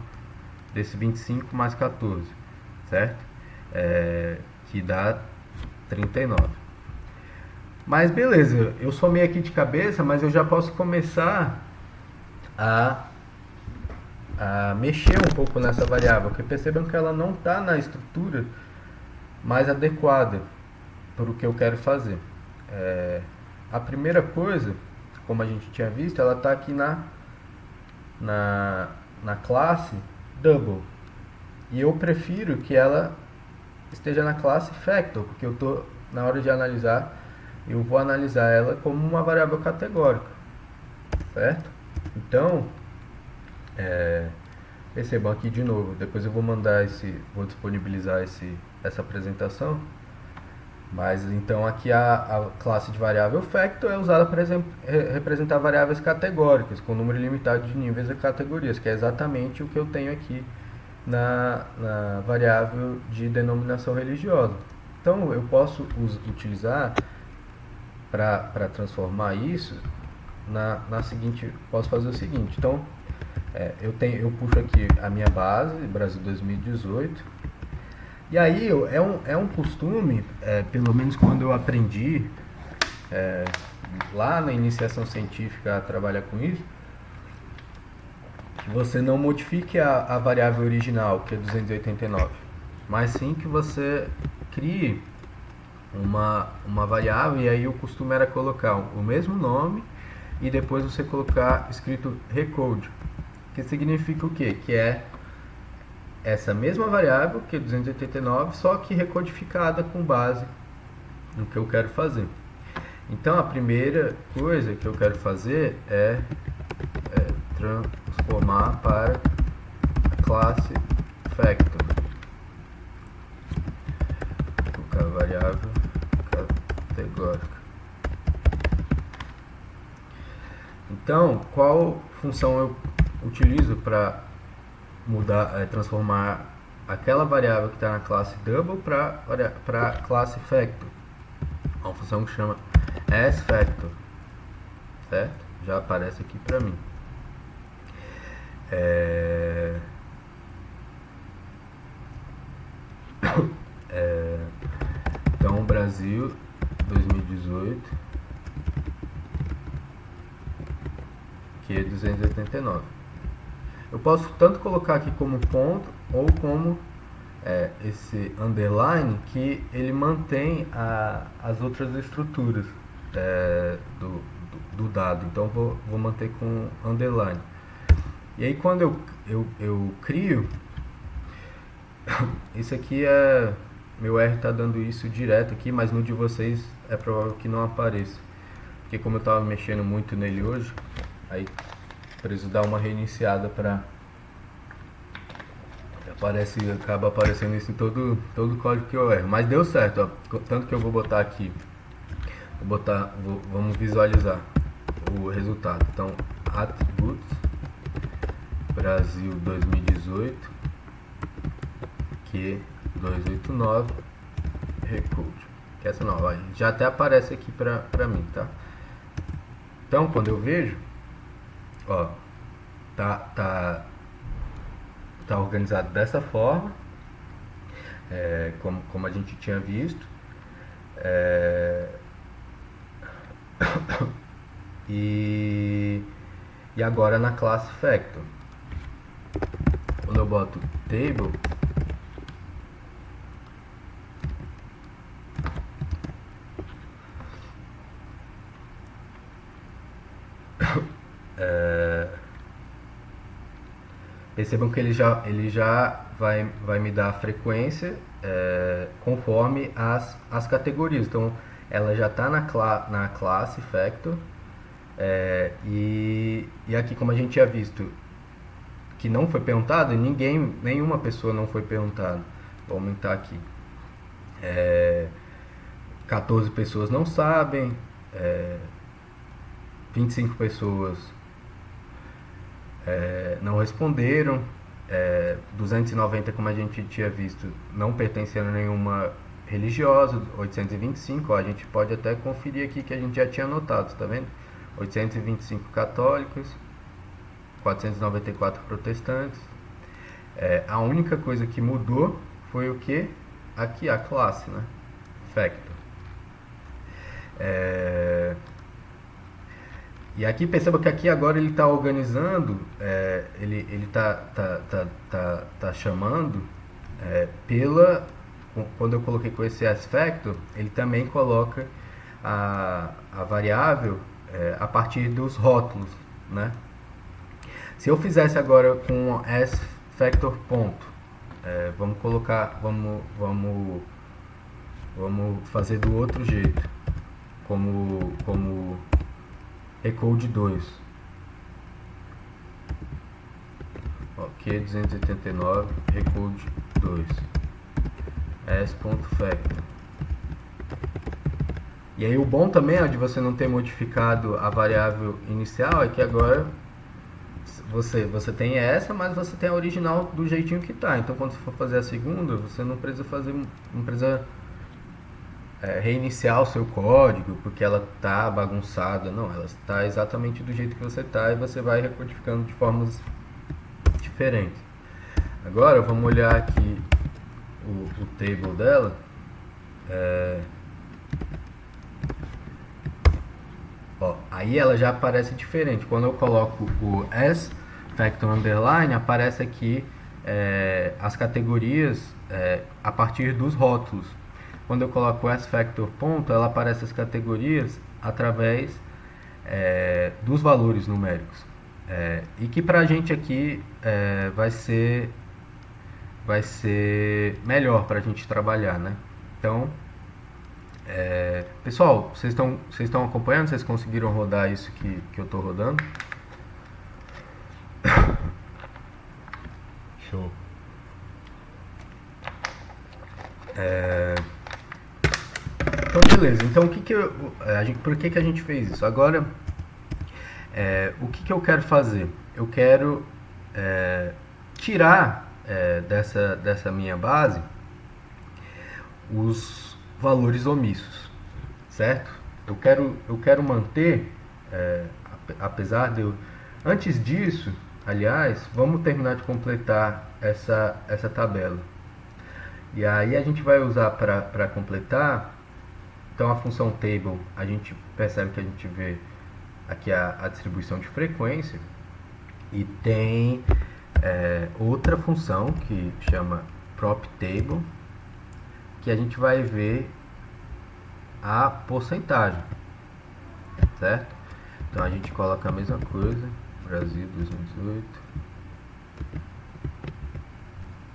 Speaker 1: desse 25 mais 14, certo? Que dá 39. Mas beleza, eu somei aqui de cabeça, mas eu já posso começar a mexer um pouco nessa variável, porque percebam que ela não está na estrutura mais adequada para o que eu quero fazer. A primeira coisa, como a gente tinha visto, ela está aqui na classe double, e eu prefiro que ela esteja na classe factor, porque eu tô, na hora de analisar, eu vou analisar ela como uma variável categórica, certo? Então, percebam aqui de novo, depois eu vou vou disponibilizar essa apresentação. Mas então aqui a classe de variável factor é usada para representar variáveis categóricas com número ilimitado de níveis e categorias, que é exatamente o que eu tenho aqui na variável de denominação religiosa. Então eu posso utilizar para transformar isso na seguinte, posso fazer o seguinte. Então eu puxo aqui a minha base, Brasil 2018. E aí é um costume, pelo menos quando eu aprendi lá na iniciação científica a trabalhar com isso, que você não modifique a variável original, que é 289, mas sim que você crie uma variável, e aí o costume era colocar o mesmo nome e depois você colocar escrito recode, que significa o quê? Que é essa mesma variável, que é 289, só que recodificada com base no que eu quero fazer. Então a primeira coisa que eu quero fazer é transformar para a classe factor. Vou colocar a variável categórica. Então, qual função eu utilizo para transformar aquela variável que está na classe double para a classe factor? Uma função que chama S-factor, certo? Já aparece aqui para mim. Então, Brasil 2018, que é 289. Eu posso tanto colocar aqui como ponto ou como esse underline, que ele mantém as outras estruturas do dado. Então vou manter com underline. E aí quando eu crio, isso aqui meu R está dando isso direto aqui, mas no de vocês é provável que não apareça, porque como eu estava mexendo muito nele hoje, aí preciso dar uma reiniciada para acaba aparecendo isso em todo o código que eu erro. Mas deu certo, ó. Tanto que eu vou botar aqui, vamos visualizar o resultado. Então, attributes Brasil 2018, que 289 recode, que essa não, ó, já até aparece aqui pra mim, tá? Então, quando eu vejo, ó, tá organizado dessa forma, como a gente tinha visto, e agora na classe factor, quando eu boto table, percebam que ele já vai me dar a frequência conforme as categorias. Então, ela já está na classe factor, e aqui, como a gente tinha visto que não foi perguntado, nenhuma pessoa não foi perguntada. Vou aumentar aqui. 14 pessoas não sabem, 25 pessoas não responderam, 290, como a gente tinha visto, não pertencendo a nenhuma religiosa, 825, ó, a gente pode até conferir aqui que a gente já tinha anotado, tá vendo? 825 católicos, 494 protestantes. A única coisa que mudou foi o que? Aqui a classe, né? Factor. E aqui perceba que aqui agora ele está organizando, ele tá chamando quando eu coloquei com esse S-factor, ele também coloca a variável a partir dos rótulos, né? Se eu fizesse agora com S-factor ponto, vamos colocar, vamos fazer do outro jeito, como recode 2, ok, 289, recode 2, s.factor. E aí o bom também de você não ter modificado a variável inicial é que agora você tem essa, mas você tem a original do jeitinho que tá. Então quando você for fazer a segunda, você não precisa reiniciar o seu código porque ela tá bagunçada. Não, ela está exatamente do jeito que você tá e você vai recodificando de formas diferentes. Agora vamos olhar aqui o table dela. Aí ela já aparece diferente. Quando eu coloco o S factor underline, aparece aqui as categorias a partir dos rótulos. Quando eu coloco o S factor ponto, ela aparece as categorias através dos valores numéricos. E que pra gente aqui vai ser melhor pra gente trabalhar, né? Então, pessoal, vocês estão acompanhando? Vocês conseguiram rodar isso que eu estou rodando? Show. Então, beleza. Então, por que a gente fez isso? Agora, o que eu quero fazer? Eu quero tirar dessa minha base os valores omissos, certo? eu quero manter, apesar de eu... Antes disso, aliás, vamos terminar de completar essa tabela. E aí a gente vai usar para completar, então a função table, a gente percebe que a gente vê aqui a distribuição de frequência, e tem outra função que chama prop table, que a gente vai ver a porcentagem, certo? Então a gente coloca a mesma coisa, Brasil 2018,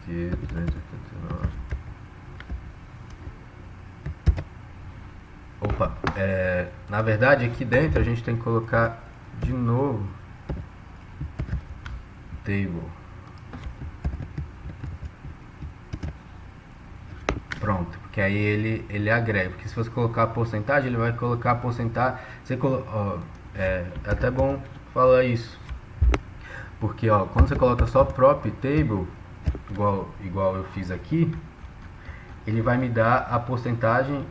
Speaker 1: que 289. Opa, na verdade aqui dentro a gente tem que colocar de novo table. Pronto, porque aí ele agrega, porque se você colocar a porcentagem, ele vai colocar a porcentagem. É até bom falar isso, porque quando você coloca só prop table, igual eu fiz aqui, ele vai me dar a porcentagem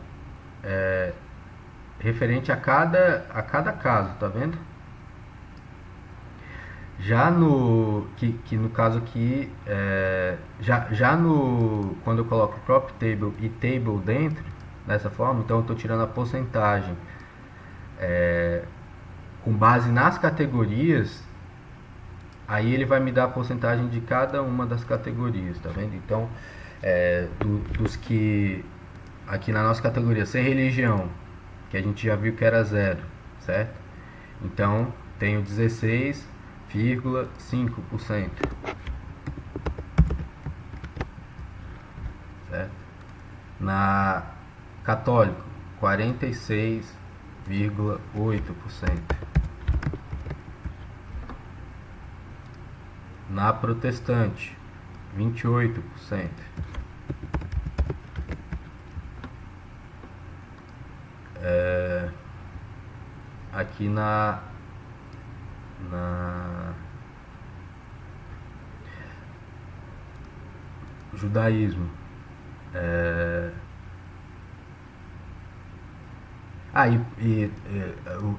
Speaker 1: referente a cada caso, tá vendo? Já no caso aqui, quando eu coloco prop table e table dentro dessa forma, então eu estou tirando a porcentagem com base nas categorias, aí ele vai me dar a porcentagem de cada uma das categorias, tá vendo? Então, dos que aqui na nossa categoria sem religião, que a gente já viu que era 0, certo? Então, tenho 16,5%, certo? Na católico, 46,8%. Na protestante, 28%. Aqui na judaísmo,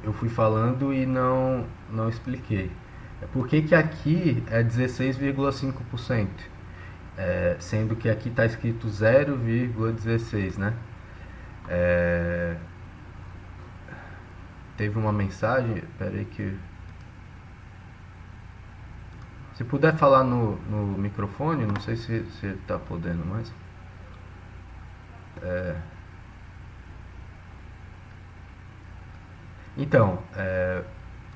Speaker 1: eu fui falando e não expliquei. Por que aqui é 16,5%? Sendo que aqui está escrito 0,16, né? Teve uma mensagem, peraí que... Se puder falar no microfone, não sei se está podendo, mas... Então,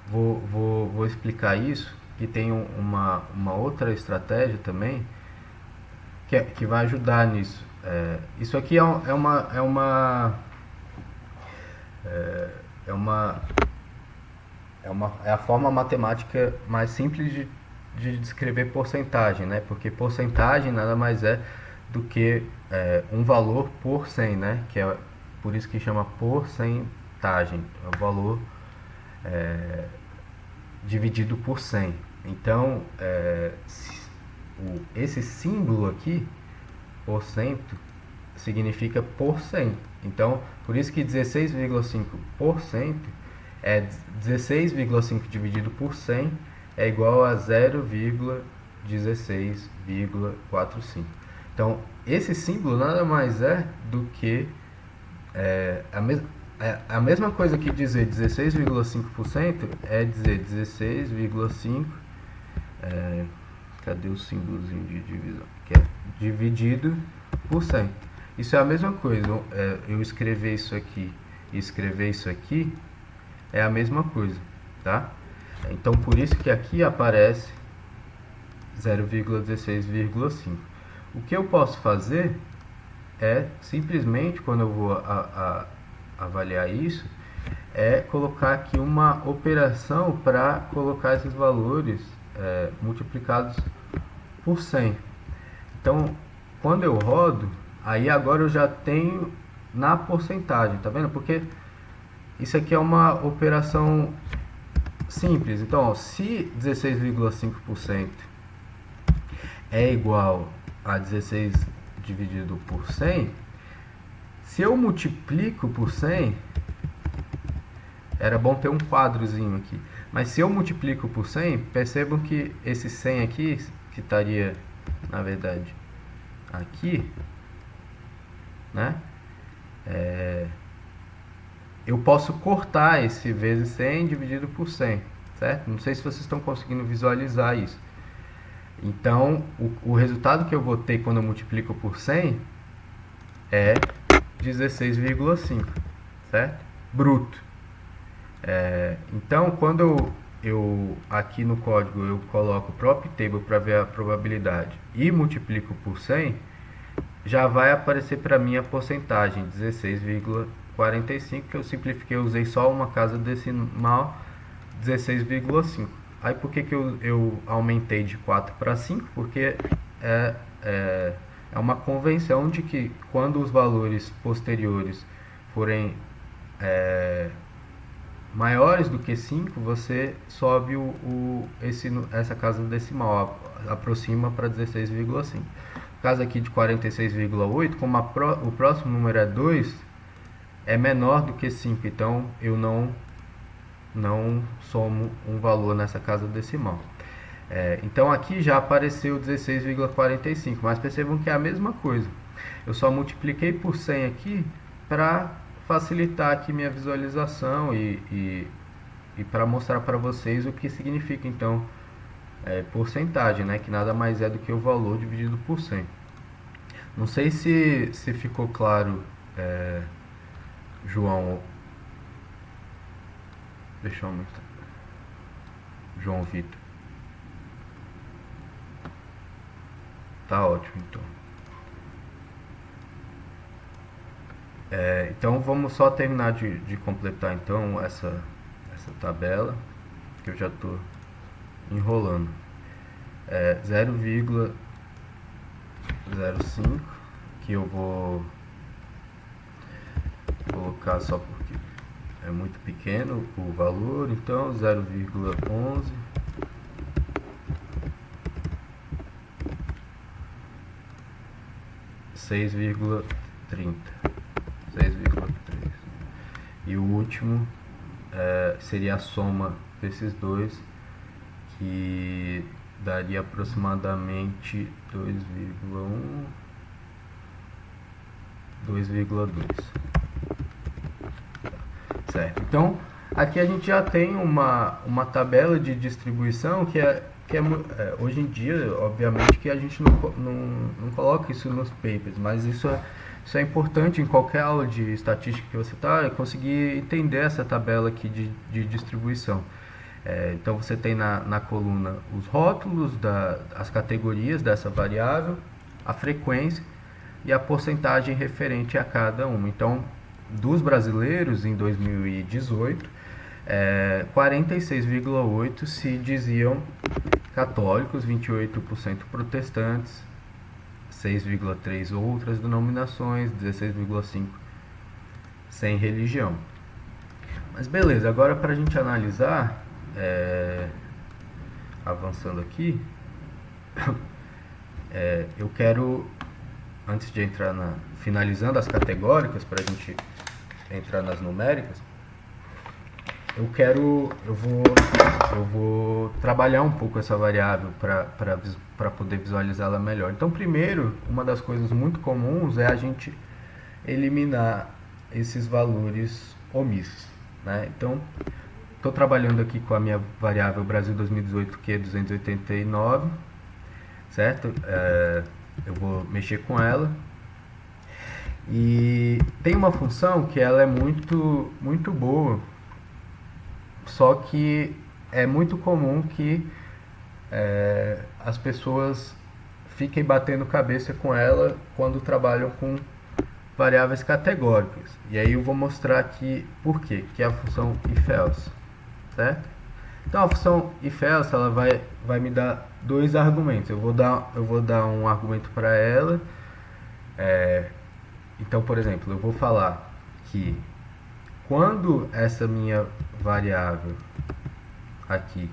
Speaker 1: vou explicar isso, que tem uma outra estratégia também, que vai ajudar nisso. Isso aqui é a forma matemática mais simples de descrever porcentagem, né? Porque porcentagem nada mais é do que um valor por 100, né? Que é por isso que chama porcentagem, é o valor dividido por 100. Então, esse símbolo aqui, por cento, significa por 100. Então, por isso que 16,5% é 16,5 dividido por 100 é igual a 0,16,45. Então, esse símbolo nada mais é do que a mesma coisa que dizer 16,5% é dizer 16,5, cadê o símbolozinho de divisão? Que é dividido por 100. Isso é a mesma coisa, eu escrever isso aqui e escrever isso aqui é a mesma coisa, tá? Então, por isso que aqui aparece 0,16,5. O que eu posso fazer é simplesmente, quando eu vou avaliar isso, é colocar aqui uma operação para colocar esses valores multiplicados por 100. Então, quando eu rodo, aí agora eu já tenho na porcentagem, tá vendo? Porque isso aqui é uma operação simples. Então, se 16,5% é igual a 16 dividido por 100, se eu multiplico por 100, era bom ter um quadrozinho aqui. Mas se eu multiplico por 100, percebam que esse 100 aqui, que estaria, na verdade, aqui, né? Eu posso cortar esse vezes 100 dividido por 100, certo? Não sei se vocês estão conseguindo visualizar isso. Então, o resultado que eu vou ter quando eu multiplico por 100 é 16,5, certo? Bruto. Então, quando eu aqui no código eu coloco prop table para ver a probabilidade e multiplico por 100, já vai aparecer para mim a porcentagem 16,45, que eu simplifiquei, eu usei só uma casa decimal, 16,5. Aí por que eu aumentei de 4 para 5? Porque é uma convenção de que quando os valores posteriores forem maiores do que 5, você sobe essa casa decimal, aproxima para 16,5. No caso aqui de 46,8, como o próximo número é 2, é menor do que 5, então eu não somo um valor nessa casa decimal. Então aqui já apareceu 16,45, mas percebam que é a mesma coisa. Eu só multipliquei por 100 aqui para facilitar aqui minha visualização e para mostrar para vocês o que significa então porcentagem, né, que nada mais é do que o valor dividido por 100. Não sei se ficou claro, João. Deixa eu aumentar. João Vitor. Tá ótimo, então. Então vamos só terminar de completar então essa tabela, que eu já estou enrolando. 0,05, que eu vou colocar só porque é muito pequeno o valor, então 0,11, 6,30, 6,3. E o último seria a soma desses dois, que daria aproximadamente 2,1, 2,2. Certo. Então, aqui a gente já tem uma tabela de distribuição que hoje em dia, obviamente, que a gente não coloca isso nos papers, mas isso é importante em qualquer aula de estatística que você está, conseguir entender essa tabela aqui de distribuição. Então você tem na coluna os rótulos, as categorias dessa variável, a frequência e a porcentagem referente a cada uma. Então, dos brasileiros em 2018, 46,8% se diziam católicos, 28% protestantes, 6,3% outras denominações, 16,5% sem religião. Mas beleza, agora para a gente analisar, avançando aqui, eu quero, antes de entrar finalizando as categóricas, para a gente entrar nas numéricas, eu vou trabalhar um pouco essa variável para poder visualizá-la melhor. Então, primeiro, uma das coisas muito comuns é a gente eliminar esses valores omissos, né? Então, estou trabalhando aqui com a minha variável Brasil 2018, que é 289, certo? Eu vou mexer com ela. E tem uma função que ela é muito, muito boa, só que é muito comum que as pessoas fiquem batendo cabeça com ela quando trabalham com variáveis categóricas. E aí eu vou mostrar aqui por quê, que é a função if-else, certo? Então a função if-else ela vai me dar dois argumentos. Eu vou dar um argumento para ela. Então, por exemplo, eu vou falar que quando essa minha variável aqui,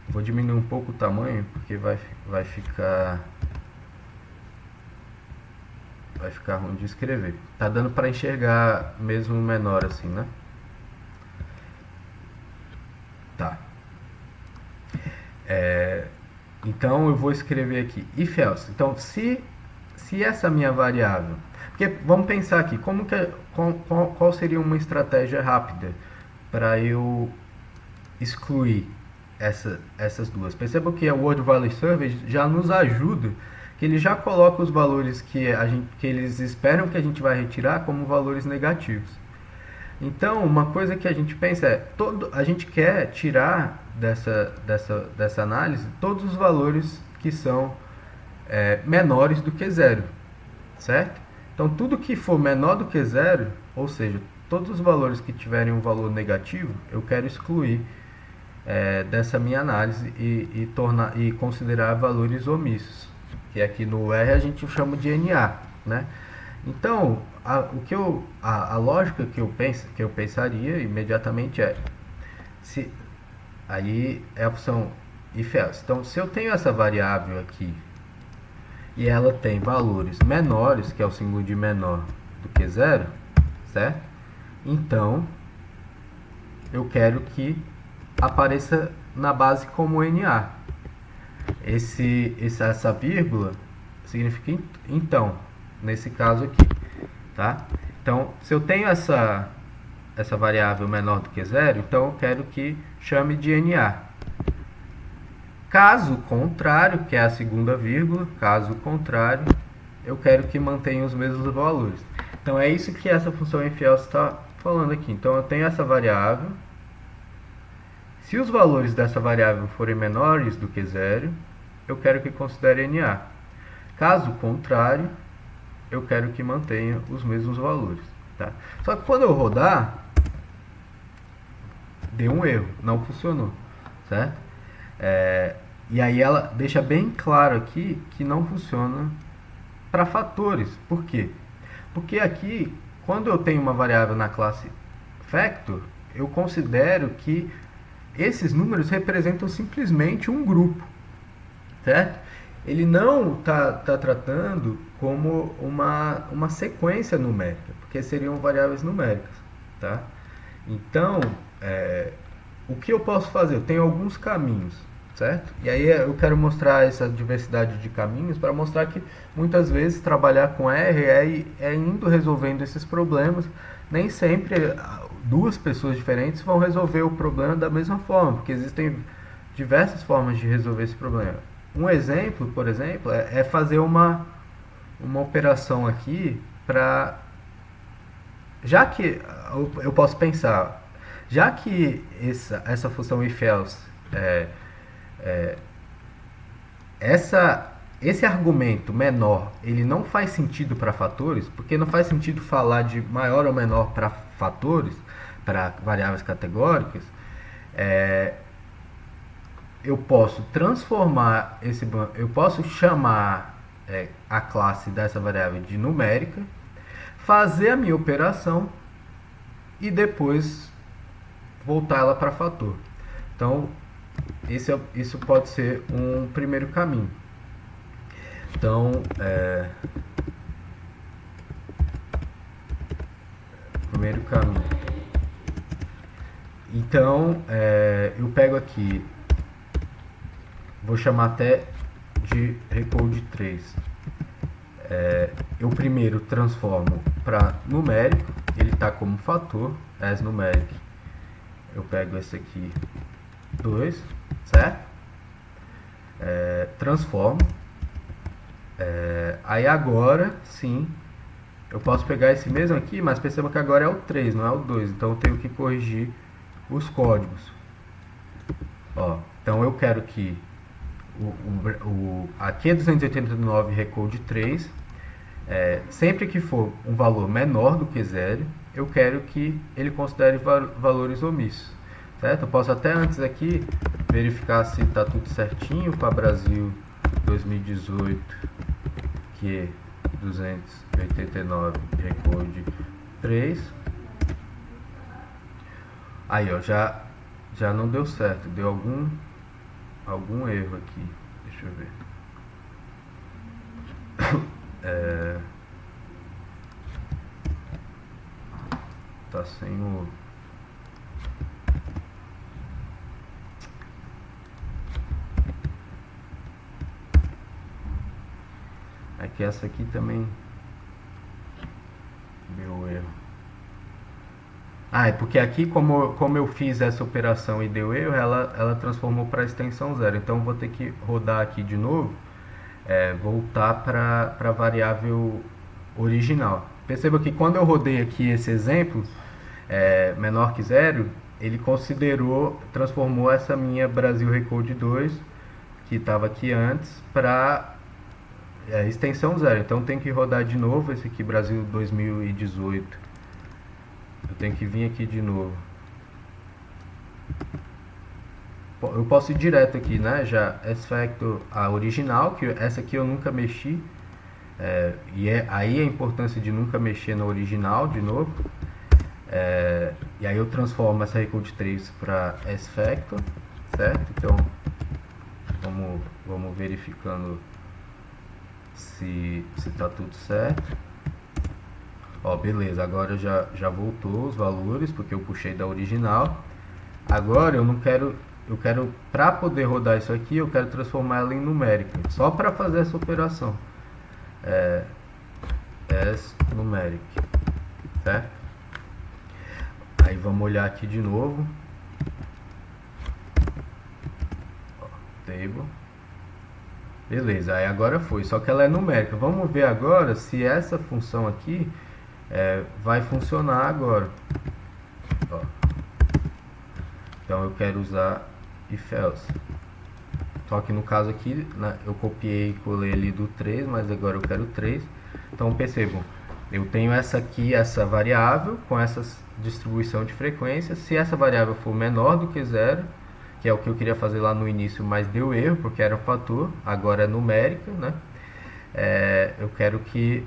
Speaker 1: vou diminuir um pouco o tamanho porque vai ficar vai ficar ruim de escrever. Tá dando para enxergar mesmo menor assim, né? Tá. Então eu vou escrever aqui if else. Então se essa minha variável, porque vamos pensar aqui, qual seria uma estratégia rápida para eu excluir essas duas? Perceba que o Word Value Survey já nos ajuda, que ele já coloca os valores que eles esperam que a gente vai retirar como valores negativos. Então, uma coisa que a gente pensa é, a gente quer tirar dessa análise todos os valores que são menores do que zero, certo? Então, tudo que for menor do que zero, ou seja, todos os valores que tiverem um valor negativo, eu quero excluir dessa minha análise e considerar valores omissos, que aqui no R a gente chama de NA, né? Então, a lógica que eu pensaria imediatamente aí é a função if else. Então, se eu tenho essa variável aqui e ela tem valores menores, que é o símbolo de menor do que zero, certo? Então, eu quero que apareça na base como NA. Essa vírgula significa então, nesse caso aqui, tá? Então, se eu tenho essa variável menor do que zero, então eu quero que chame de NA. Caso contrário, que é a segunda vírgula, caso contrário, eu quero que mantenha os mesmos valores. Então, é isso que essa função if else está falando aqui. Então, eu tenho essa variável. Se os valores dessa variável forem menores do que zero, eu quero que considere NA. Caso contrário, eu quero que mantenha os mesmos valores. Tá? Só que quando eu rodar, deu um erro, não funcionou. Certo? E aí ela deixa bem claro aqui que não funciona para fatores. Por quê? Porque aqui, quando eu tenho uma variável na classe factor, eu considero que esses números representam simplesmente um grupo, certo? Ele não está tratando como uma sequência numérica, porque seriam variáveis numéricas, tá? Então, o que eu posso fazer? Eu tenho alguns caminhos, certo? E aí eu quero mostrar essa diversidade de caminhos para mostrar que muitas vezes trabalhar com R é indo resolvendo esses problemas. Nem sempre duas pessoas diferentes vão resolver o problema da mesma forma, porque existem diversas formas de resolver esse problema. Um exemplo, por exemplo, é fazer uma operação aqui para... Já que eu posso pensar, já que essa função if else esse argumento menor, ele não faz sentido para fatores, porque não faz sentido falar de maior ou menor para fatores, para variáveis categóricas, eu posso transformar eu posso chamar a classe dessa variável de numérica, fazer a minha operação e depois voltar ela para fator. Então, isso pode ser um primeiro caminho. Então, primeiro caminho. Então, eu pego aqui, vou chamar até de recode 3. Eu primeiro transformo para numérico, ele está como fator, as numeric. Eu pego esse aqui, 2, certo? Transformo. Aí agora, sim, eu posso pegar esse mesmo aqui, mas perceba que agora é o 3, não é o 2. Então eu tenho que corrigir os códigos. Então eu quero que aqui é 289 recode 3. Sempre que for um valor menor do que zero, eu quero que ele considere valores omissos, certo? Eu posso até antes aqui verificar se está tudo certinho para Brasil 2018, que é 289 recorde 3. Aí, ó, já não deu certo, deu algum erro aqui. Deixa eu ver. tá sem o... É que essa aqui também deu erro. Ah, é porque aqui, como eu fiz essa operação e deu erro, ela transformou para extensão zero. Então, eu vou ter que rodar aqui de novo, voltar para a variável original. Perceba que quando eu rodei aqui esse exemplo, menor que zero, ele considerou, transformou essa minha Brasil Recode 2, que estava aqui antes, para extensão zero. Então tem que rodar de novo esse aqui, Brasil 2018. Eu tenho que vir aqui de novo. Eu posso ir direto aqui, né? Já S-Factor, a original, que essa aqui eu nunca mexi. Aí a importância de nunca mexer na original de novo. E aí eu transformo essa Recode 3 para S-Factor, certo? Então vamos verificando se tá tudo certo. Ó, beleza, agora já voltou os valores, porque eu puxei da original. Agora eu não quero, para poder rodar isso aqui, eu quero transformar ela em numérica, só para fazer essa operação. As numeric, certo? Aí vamos olhar aqui de novo. Ó, table. Beleza, aí agora foi, só que ela é numérica. Vamos ver agora se essa função aqui vai funcionar agora. Ó. Então eu quero usar if else. Só que no caso aqui, né, eu copiei e colei ali do 3, mas agora eu quero 3. Então percebam, eu tenho essa aqui, essa variável com essa distribuição de frequência. Se essa variável for menor do que zero, que é o que eu queria fazer lá no início, mas deu erro, porque era um fator, agora é numérica, né? Eu quero que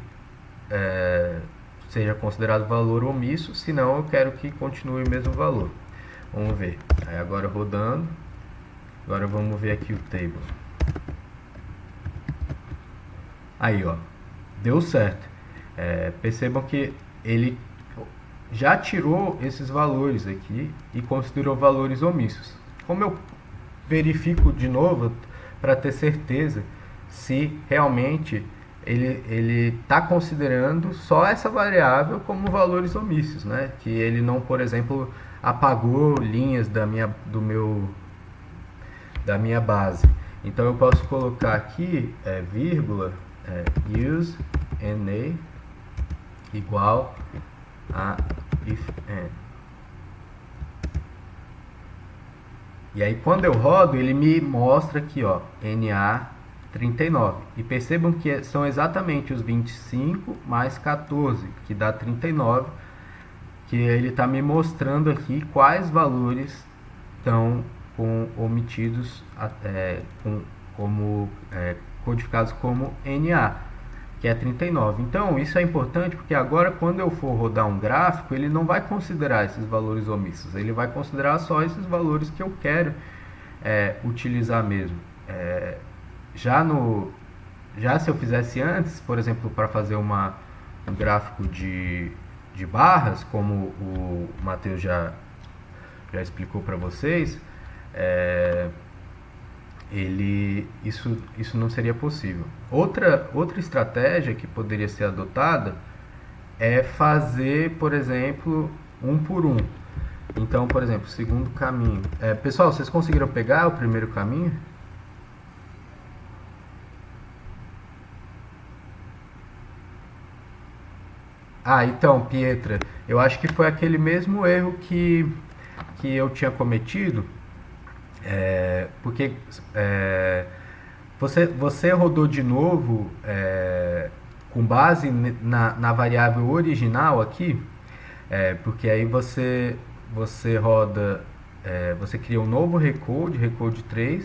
Speaker 1: seja considerado valor omisso, senão eu quero que continue o mesmo valor. Vamos ver. Aí agora rodando, agora vamos ver aqui o table. Aí, ó, deu certo. Percebam que ele já tirou esses valores aqui e considerou valores omissos. Como eu verifico de novo para ter certeza se realmente ele está considerando só essa variável como valores omissos, né? Que ele não, por exemplo, apagou linhas da minha base. Então eu posso colocar aqui vírgula use na igual a if n. E aí quando eu rodo, ele me mostra aqui, ó, NA39. E percebam que são exatamente os 25 mais 14, que dá 39, que ele está me mostrando aqui quais valores estão omitidos, codificados como NA, que é 39. Então isso é importante porque agora quando eu for rodar um gráfico, ele não vai considerar esses valores omissos, ele vai considerar só esses valores que eu quero utilizar mesmo. Já se eu fizesse antes, por exemplo, para fazer um gráfico de barras, como o Matheus já explicou para vocês, isso não seria possível. Outra estratégia que poderia ser adotada é fazer, por exemplo, um por um. Então, por exemplo, segundo caminho. Pessoal, vocês conseguiram pegar o primeiro caminho? Ah, então, Pietra, eu acho que foi aquele mesmo erro que eu tinha cometido, porque você rodou de novo com base na variável original aqui, porque aí você roda, você cria um novo recode 3,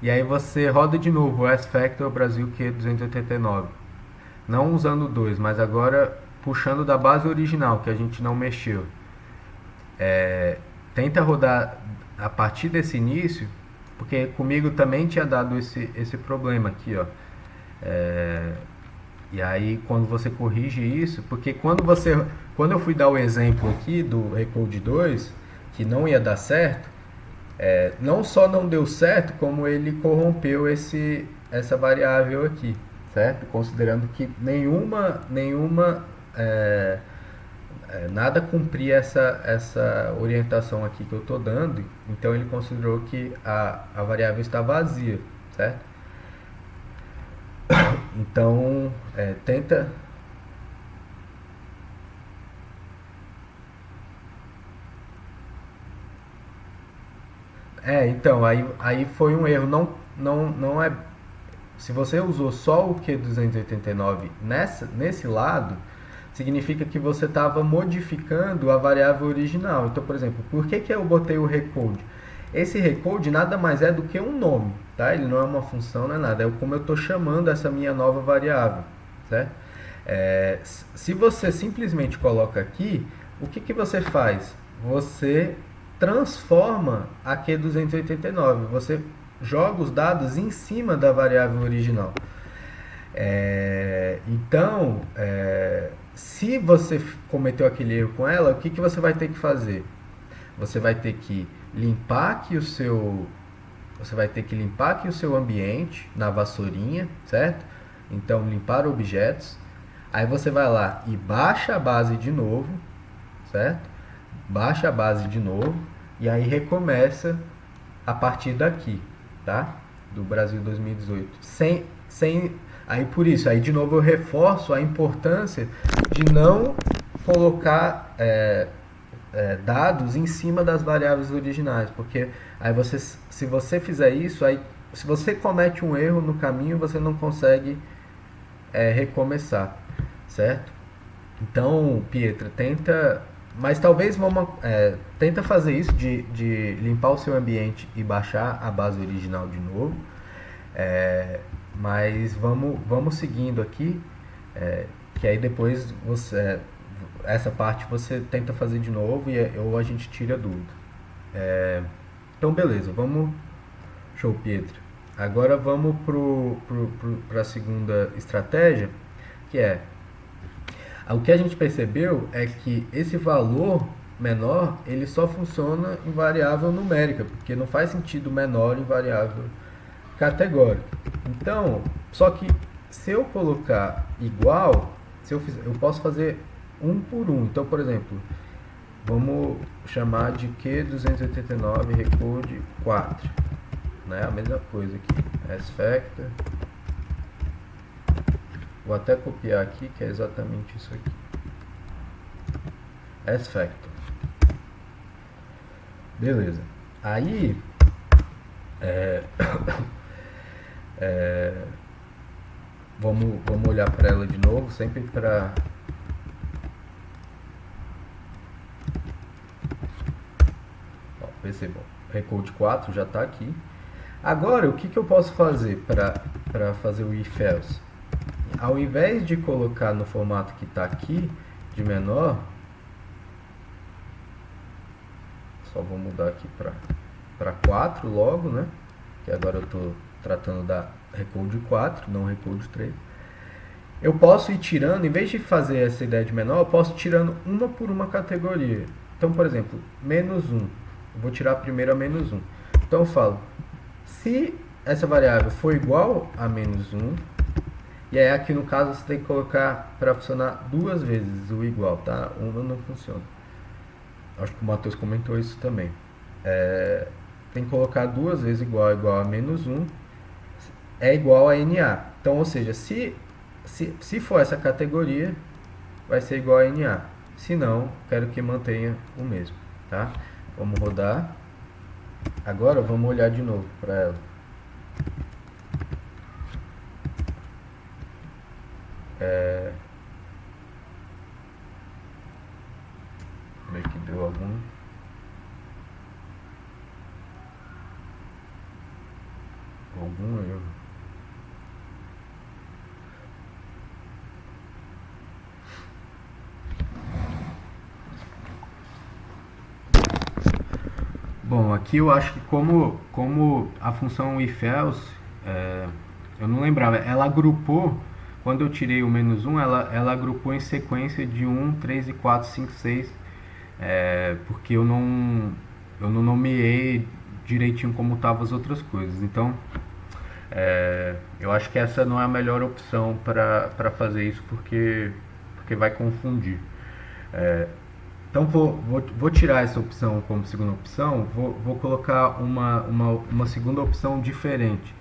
Speaker 1: e aí você roda de novo o S-Factor Brasil Q289, não usando o 2, mas agora puxando da base original, que a gente não mexeu. Tenta rodar a partir desse início, porque comigo também tinha dado esse problema aqui, ó. E aí quando você corrige isso, porque quando eu fui dar o exemplo aqui do Recode 2, que não ia dar certo, não só não deu certo, como ele corrompeu essa variável aqui, certo? Considerando que nada cumpria essa orientação aqui que eu estou dando, então ele considerou que a variável está vazia, certo? Então, tenta. Então, aí foi um erro. Não é. Se você usou só o Q289 nesse lado, significa que você estava modificando a variável original. Então, por exemplo, por que eu botei o recode? Esse recode nada mais é do que um nome, tá? Ele não é uma função, não é nada. É como eu estou chamando essa minha nova variável, certo? Se você simplesmente coloca aqui, o que você faz? Você transforma a Q289. Você joga os dados em cima da variável original. Então, se você cometeu aquele erro com ela, o que você vai ter que fazer? Você vai ter que limpar aqui o seu ambiente na vassourinha, certo? Então, limpar objetos. Aí você vai lá e baixa a base de novo, certo? Baixa a base de novo e aí recomeça a partir daqui, tá? Do Brasil 2018. Aí por isso, aí de novo eu reforço a importância de não colocar dados em cima das variáveis originais, porque aí se você fizer isso, aí se você comete um erro no caminho, você não consegue recomeçar, certo? Então, Pietra, mas talvez tenta fazer isso de limpar o seu ambiente e baixar a base original de novo. Mas vamos seguindo aqui, que aí depois essa parte você tenta fazer de novo ou a gente tira a dúvida. Então, beleza, vamos. Show, Pietro. Agora vamos para a segunda estratégia, que o que a gente percebeu é que esse valor menor ele só funciona em variável numérica, porque não faz sentido menor em variável categórica. Então, só que se eu colocar igual, eu posso fazer um por um. Então, por exemplo, vamos chamar de Q289 recode 4, né? A mesma coisa aqui, S-Factor. Vou até copiar aqui, que é exatamente isso aqui. S-Factor. Beleza. Aí, vamos olhar para ela de novo, sempre para... Percebam, recode 4 já está aqui. Agora, o que eu posso fazer para fazer o if-else? Ao invés de colocar no formato que está aqui, de menor, só vou mudar aqui para 4 logo, né? Que agora eu estou tratando da recode 4, não recode 3. Eu posso ir tirando, em vez de fazer essa ideia de menor, eu posso ir tirando uma por uma categoria. Então, por exemplo, menos 1. Eu vou tirar primeiro a menos 1. Então eu falo, se essa variável for igual a menos 1, e aí aqui no caso você tem que colocar para funcionar duas vezes o igual, tá? Uma não funciona. Acho que o Matheus comentou isso também. Tem que colocar duas vezes igual a menos 1 é igual a NA. Então, ou seja, se for essa categoria, vai ser igual a NA. Se não, quero que mantenha o mesmo, tá? Vamos rodar. Agora vamos olhar de novo para ela. Ver que deu algum erro. Bom, aqui eu acho que como a função if-else, eu não lembrava, ela agrupou quando eu tirei o menos 1, ela agrupou em sequência de 1, 3 e 4, 5, 6, porque eu não nomeei direitinho como estavam as outras coisas. Então, eu acho que essa não é a melhor opção para fazer isso, porque vai confundir. Então vou tirar essa opção como segunda opção, vou colocar uma segunda opção diferente,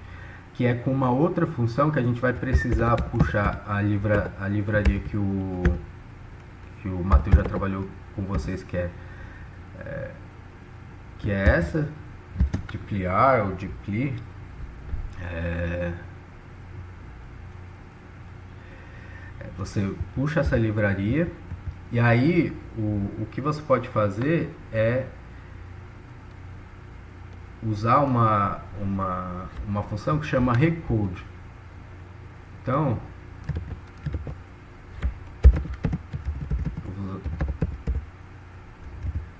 Speaker 1: que é com uma outra função que a gente vai precisar puxar a livraria que o Matheus já trabalhou com vocês, que é essa, dplyr ou dplyr. Você puxa essa livraria e aí o que você pode fazer é usar uma função que chama recode. Então,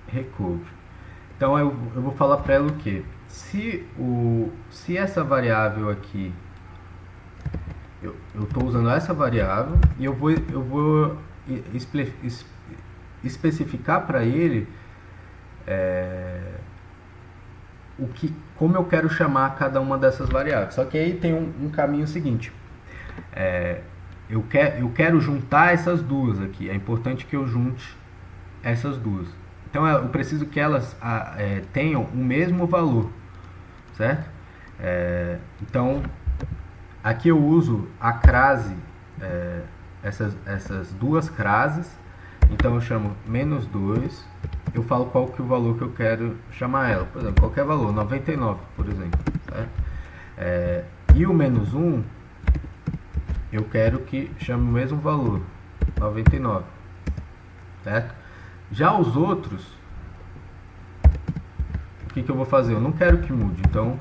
Speaker 1: recode. Então eu vou falar para ela o que? Se essa variável aqui, eu estou usando essa variável e eu vou especificar para ele como eu quero chamar cada uma dessas variáveis. Só que aí tem um caminho seguinte. Eu quero juntar essas duas aqui. É importante que eu junte essas duas. Então eu preciso que elas tenham o mesmo valor, certo? Então aqui eu uso a crase, essas duas crases. Então eu chamo menos 2, eu falo qual que é o valor que eu quero chamar ela. Por exemplo, qualquer valor, 99, por exemplo, certo? E o menos 1, eu quero que chame o mesmo valor, 99, certo? Já os outros, o que eu vou fazer? Eu não quero que mude, então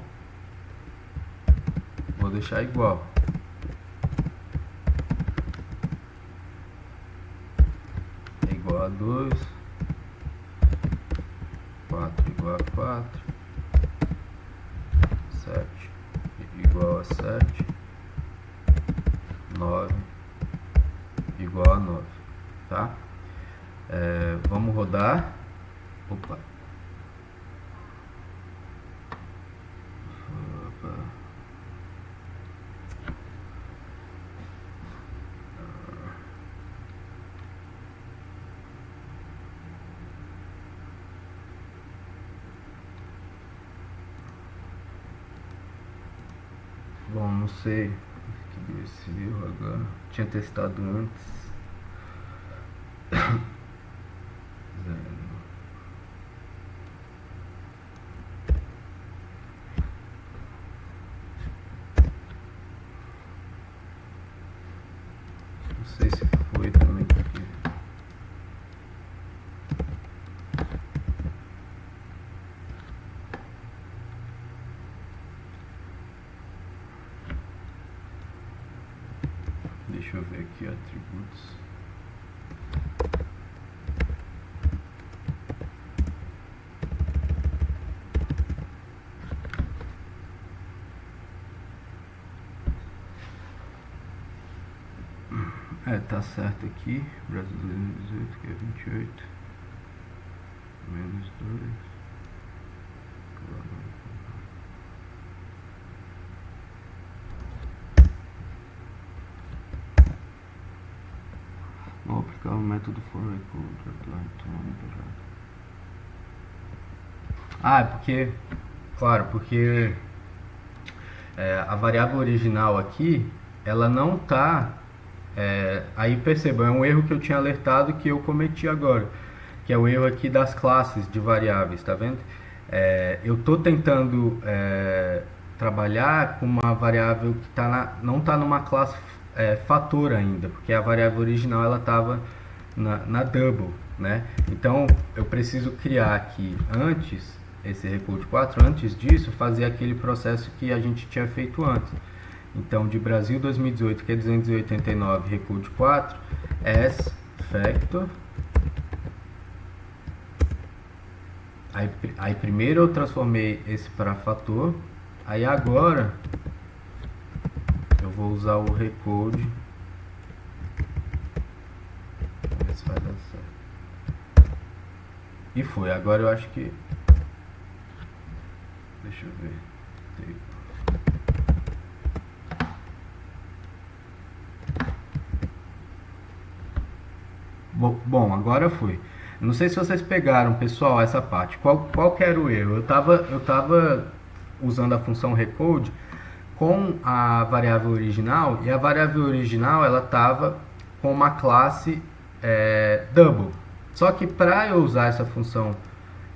Speaker 1: vou deixar igual. É igual a 2, 4 igual a 4, 7 igual a 7, 9 igual a 9, tá? Vamos rodar. Opa. Bom, não sei que deu esse erro agora. Tinha testado antes. Não sei se foi também aqui. Deixa eu ver aqui atributos. Tá certo aqui. Brasil 2018, que é 28. Menos 2. Vou aplicar o método for recode. É porque, claro, porque a variável original aqui, ela não tá. Aí percebam, é um erro que eu tinha alertado que eu cometi agora, que é o erro aqui das classes de variáveis, tá vendo? Eu tô tentando trabalhar com uma variável que não está numa classe fator ainda, porque a variável original ela estava na double, né? Então eu preciso criar aqui antes, esse recode 4, antes disso fazer aquele processo que a gente tinha feito antes. Então de Brasil 2018, que é 289, recode 4, as factor. Aí primeiro eu transformei esse para fator. Aí agora eu vou usar o recode vai dar certo. E foi, agora eu acho que... Deixa eu ver. Bom, agora foi. Não sei se vocês pegaram, pessoal, essa parte. Qual que era o erro? Eu tava usando a função recode com a variável original, e a variável original ela estava com uma classe double. Só que para eu usar essa função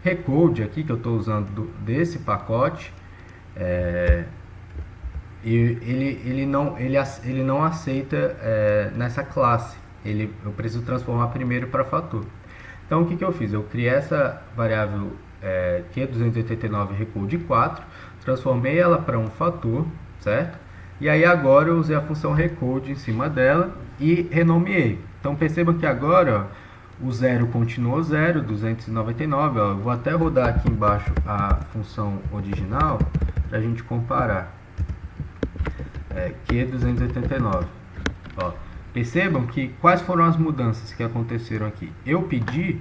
Speaker 1: recode aqui, que eu estou usando desse pacote, ele não aceita nessa classe. Eu preciso transformar primeiro para fator. Então o que eu fiz? Eu criei essa variável Q289 recode 4, transformei ela para um fator, certo? E aí agora eu usei a função recode em cima dela e renomeei. Então perceba que agora ó, o zero continuou 0, 299. Ó, eu vou até rodar aqui embaixo a função original para a gente comparar. Q289. Ó, percebam que quais foram as mudanças que aconteceram aqui. Eu pedi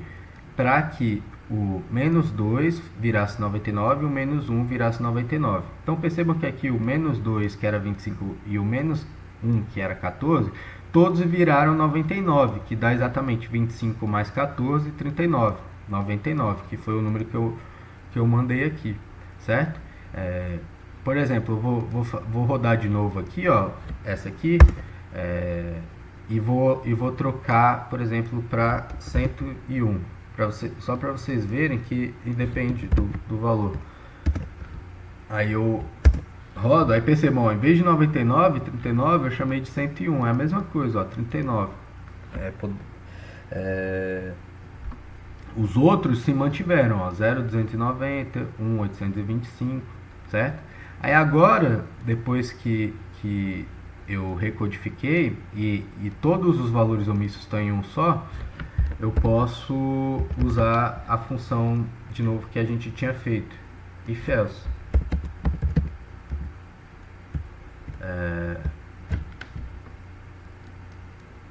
Speaker 1: para que o menos 2 virasse 99 e o menos 1 virasse 99. Então percebam que aqui o menos 2, que era 25, e o menos 1, que era 14, todos viraram 99, que dá exatamente 25 mais 14, 39. 99, que foi o número que eu mandei aqui, certo? Por exemplo, eu vou rodar de novo aqui, ó, essa aqui, e vou trocar, por exemplo, para 101, só para vocês verem que independe do valor. Aí eu rodo, aí percebam, ó, em vez de 99, 39, eu chamei de 101, é a mesma coisa, ó, 39. Os outros se mantiveram, ó, 0,290, 1,825, certo? Aí agora, depois que eu recodifiquei e todos os valores omissos estão em um só, eu posso usar a função de novo que a gente tinha feito, if else.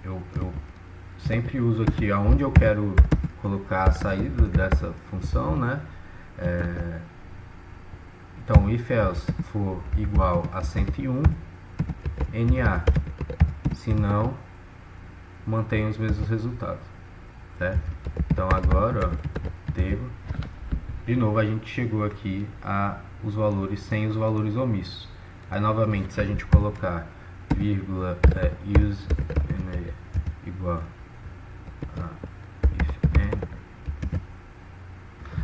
Speaker 1: Eu sempre uso aqui aonde eu quero colocar a saída dessa função, né? Então, if else for igual a 101, NA, se não, mantém os mesmos resultados, certo? Então agora, ó, devo, de novo a gente chegou aqui a os valores sem os valores omissos. Aí novamente, se a gente colocar vírgula use NA igual a if n,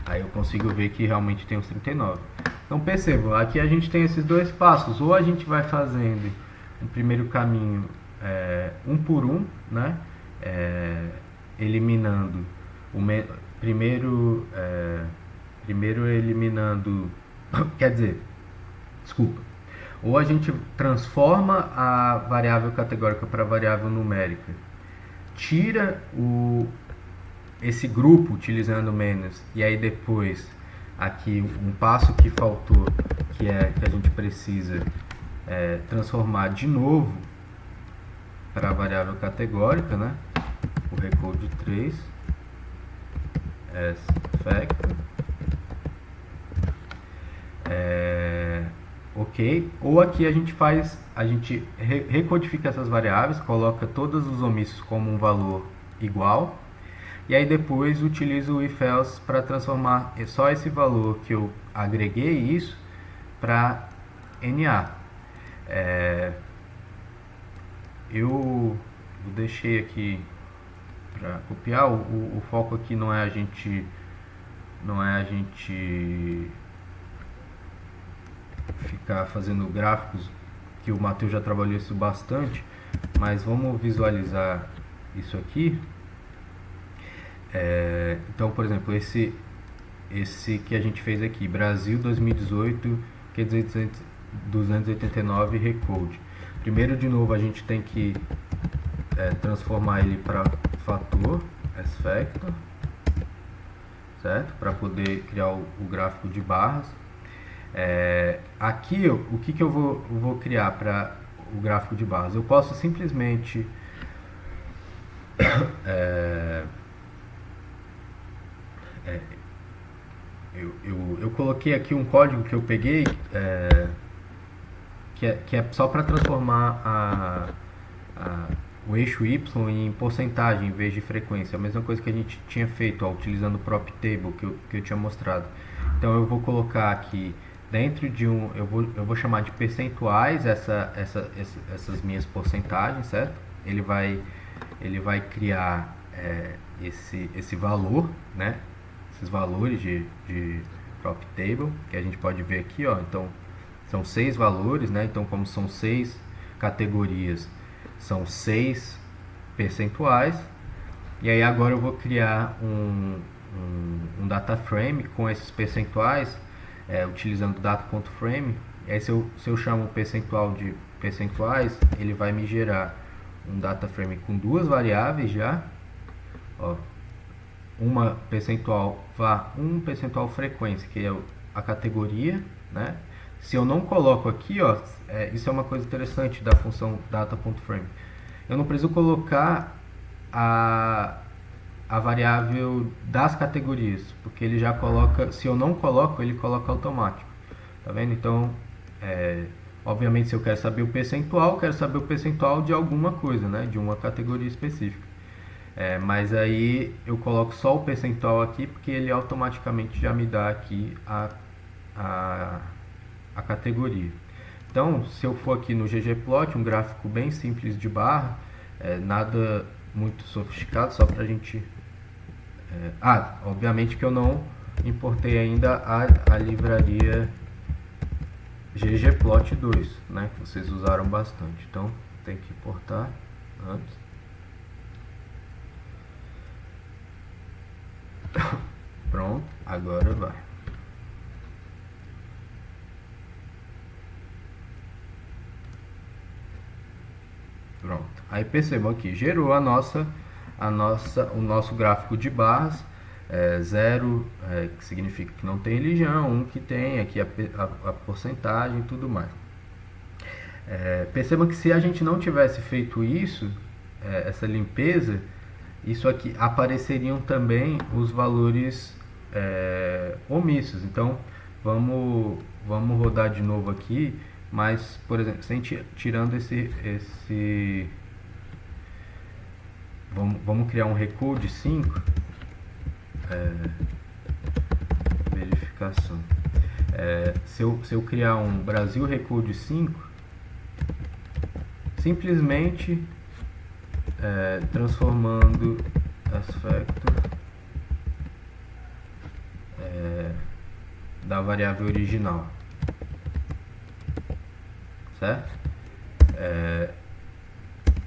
Speaker 1: aí eu consigo ver que realmente tem os 39. Então percebam, aqui a gente tem esses dois passos, ou a gente vai fazendo o primeiro caminho um por um, né? Eliminando primeiro eliminando, quer dizer, desculpa, ou a gente transforma a variável categórica para variável numérica, tira esse grupo utilizando menos, e aí depois aqui um passo que faltou, que a gente precisa transformar de novo para a variável categórica, né? O recode 3 as factor, ok, ou aqui a gente recodifica essas variáveis, coloca todos os omissos como um valor igual, e aí depois utilizo o if else para transformar só esse valor que eu agreguei isso para NA. Eu deixei aqui para copiar, o foco aqui não é a gente ficar fazendo gráficos, que o Matheus já trabalhou isso bastante, mas vamos visualizar isso aqui. Então, por exemplo, esse que a gente fez aqui, Brasil 2018, que é 289 recode. Primeiro, de novo, a gente tem que transformar ele para fator, as factor, certo? Para poder criar o gráfico de barras. Aqui, o que eu vou criar para o gráfico de barras? Eu posso simplesmente Eu coloquei aqui um código que eu peguei, que é só para transformar o eixo y em porcentagem em vez de frequência. A mesma coisa que a gente tinha feito utilizando o prop table que eu tinha mostrado. Então eu vou colocar aqui dentro de um, eu vou chamar de percentuais essas minhas porcentagens, certo? Ele vai criar esse valor, né? Esses valores de prop table que a gente pode ver aqui, ó. Então são 6 valores, né? Então como são 6 categorias, são 6 percentuais. E aí agora eu vou criar um data frame com esses percentuais, utilizando data.frame. E aí se eu chamo o percentual de percentuais, ele vai me gerar um data frame com 2 variáveis já, ó, uma percentual var, um percentual frequência, que é a categoria, né? Se eu não coloco aqui, ó, isso é uma coisa interessante da função data.frame. Eu não preciso colocar a variável das categorias, porque ele já coloca, se eu não coloco, ele coloca automático. Tá vendo? Então, obviamente, se eu quero saber o percentual, eu quero saber o percentual de alguma coisa, né? De uma categoria específica. Mas aí eu coloco só o percentual aqui, porque ele automaticamente já me dá aqui a categoria. Então, se eu for aqui no ggplot, um gráfico bem simples de barra, nada muito sofisticado, só para a gente... obviamente que eu não importei ainda a livraria ggplot2, né, que vocês usaram bastante. Então, tem que importar antes. Pronto, agora vai. Pronto. Aí percebam aqui, gerou o nosso gráfico de barras, 0, que significa que não tem religião, 1 que tem, aqui a porcentagem e tudo mais. Percebam que se a gente não tivesse feito isso, essa limpeza, isso aqui apareceriam também os valores omissos. Então vamos rodar de novo aqui, mas por exemplo, sem tirando vamos criar um recuo de 5, verificação. Se eu criar um Brasil recuo de 5, simplesmente transformando aspecto da variável original, certo?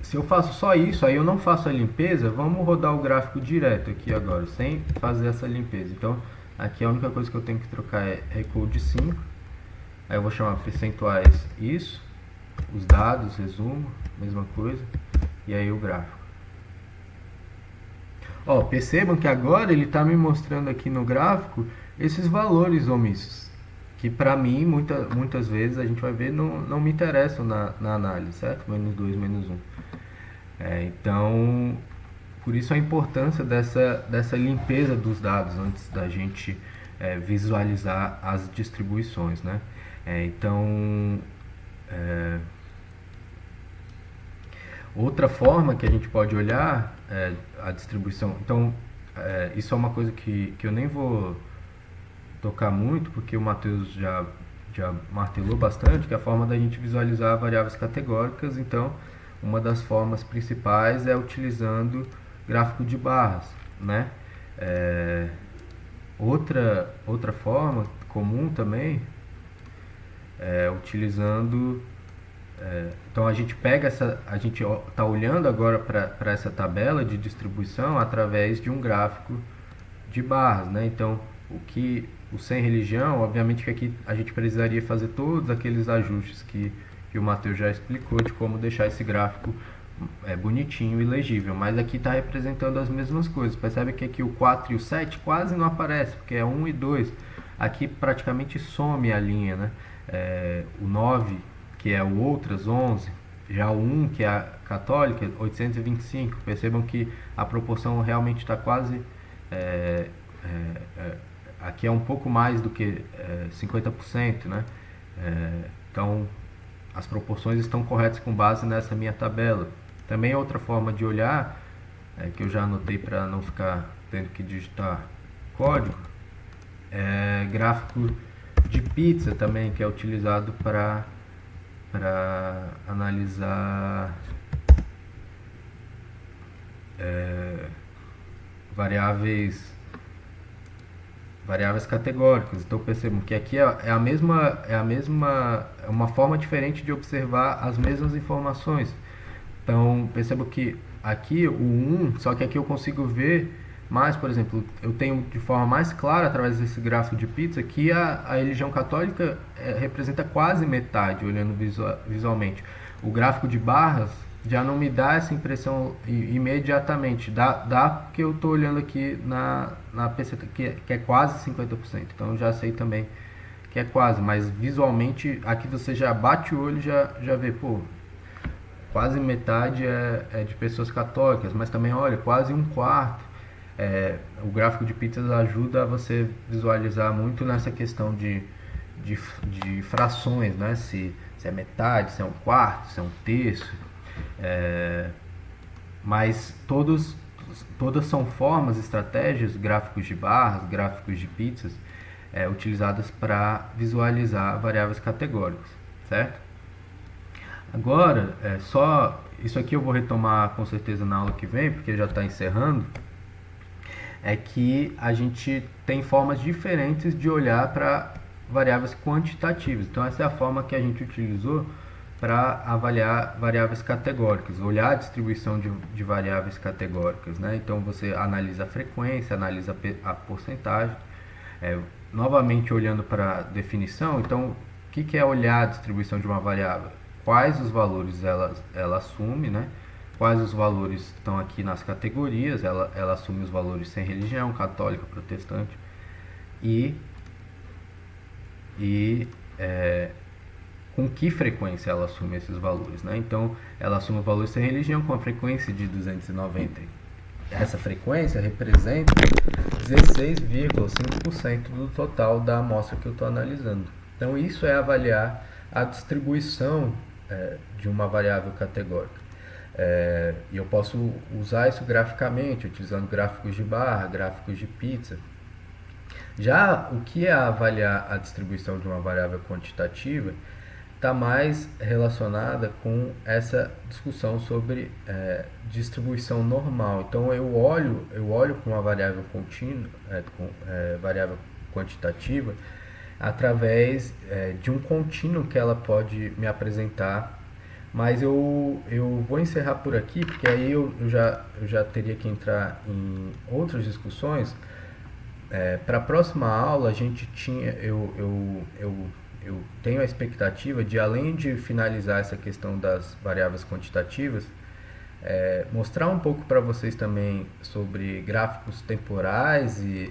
Speaker 1: Se eu faço só isso, aí eu não faço a limpeza. Vamos rodar o gráfico direto aqui agora, sem fazer essa limpeza. Então aqui a única coisa que eu tenho que trocar é recuo de 5. Aí eu vou chamar percentuais isso, os dados, resumo, mesma coisa, e aí o gráfico. Ó, percebam que agora ele está me mostrando aqui no gráfico esses valores omissos, que para mim muitas vezes a gente vai ver não me interessam na análise, certo? Menos 2, menos 1. Então, por isso a importância dessa limpeza dos dados antes da gente visualizar as distribuições, né? Então, outra forma que a gente pode olhar a distribuição. Então, isso é uma coisa que eu nem vou tocar muito, porque o Matheus já martelou bastante, que é a forma da gente visualizar variáveis categóricas. Então, uma das formas principais é utilizando gráfico de barras, né? Outra forma comum também é utilizando... então a gente pega a gente está olhando agora para essa tabela de distribuição através de um gráfico de barras, né? Então o sem religião, obviamente que aqui a gente precisaria fazer todos aqueles ajustes que o Matheus já explicou de como deixar esse gráfico bonitinho e legível, mas aqui está representando as mesmas coisas. Percebe que aqui o 4 e o 7 quase não aparece, porque é 1 e 2. Aqui praticamente some a linha, né? O 9, que é o outras 11, Já o 1, que é a católica, 825. Percebam que a proporção realmente está quase... é, aqui é um pouco mais do que 50%, né? Então, as proporções estão corretas com base nessa minha tabela. Também outra forma de olhar, que eu já anotei para não ficar tendo que digitar código, é gráfico de pizza também, que é utilizado para analisar variáveis categóricas. Então percebam que aqui é uma forma diferente de observar as mesmas informações. Então percebam que aqui o 1, só que aqui eu consigo ver mais, por exemplo, eu tenho de forma mais clara através desse gráfico de pizza que a religião católica representa quase metade, olhando visualmente. O gráfico de barras já não me dá essa impressão imediatamente. Dá porque eu estou olhando aqui na PC, que é quase 50%. Então eu já sei também que é quase, mas visualmente aqui você já bate o olho e já vê, pô, quase metade é de pessoas católicas, mas também, olha, quase um quarto. O gráfico de pizzas ajuda a você visualizar muito nessa questão de frações, né? Se é metade, se é um quarto, se é um terço. Mas todas são formas, estratégias, gráficos de barras, gráficos de pizzas, utilizadas para visualizar variáveis categóricas, certo? Agora, só isso aqui eu vou retomar com certeza na aula que vem, porque já está encerrando. É que a gente tem formas diferentes de olhar para variáveis quantitativas. Então essa é a forma que a gente utilizou para avaliar variáveis categóricas, olhar a distribuição de variáveis categóricas, né? Então você analisa a frequência, analisa a porcentagem. Novamente olhando para a definição, então o que é olhar a distribuição de uma variável? Quais os valores ela assume, né? Quais os valores estão aqui nas categorias, ela assume os valores sem religião, católica, protestante, e com que frequência ela assume esses valores, né? Então, ela assume o valor sem religião com a frequência de 290. Essa frequência representa 16,5% do total da amostra que eu estou analisando. Então, isso é avaliar a distribuição de uma variável categórica. E eu posso usar isso graficamente, utilizando gráficos de barra, gráficos de pizza. Já o que é avaliar a distribuição de uma variável quantitativa está mais relacionada com essa discussão sobre distribuição normal. Então eu olho com uma variável contínua, variável quantitativa, através de um contínuo que ela pode me apresentar. Mas eu vou encerrar por aqui, porque aí eu já teria que entrar em outras discussões. Para a próxima aula, eu tenho a expectativa de, além de finalizar essa questão das variáveis quantitativas, mostrar um pouco para vocês também sobre gráficos temporais e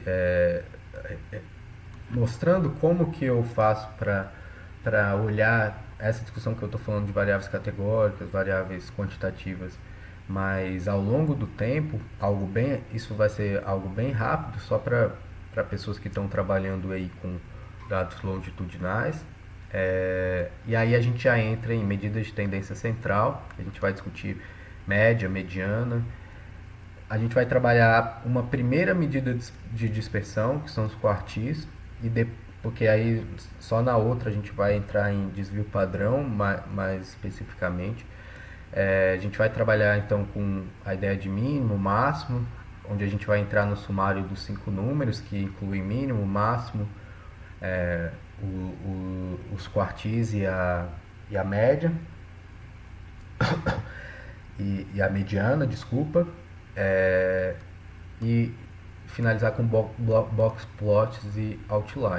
Speaker 1: mostrando como que eu faço para olhar essa discussão que eu estou falando de variáveis categóricas, variáveis quantitativas, mas ao longo do tempo, isso vai ser algo bem rápido, só para pessoas que estão trabalhando aí com dados longitudinais. E aí a gente já entra em medidas de tendência central, a gente vai discutir média, mediana, a gente vai trabalhar uma primeira medida de dispersão, que são os quartis, porque aí só na outra a gente vai entrar em desvio padrão, mais especificamente. A gente vai trabalhar então com a ideia de mínimo, máximo, onde a gente vai entrar no sumário dos 5 números, que inclui mínimo, máximo, os quartis e a média, e a mediana, desculpa, e finalizar com box plots e outline.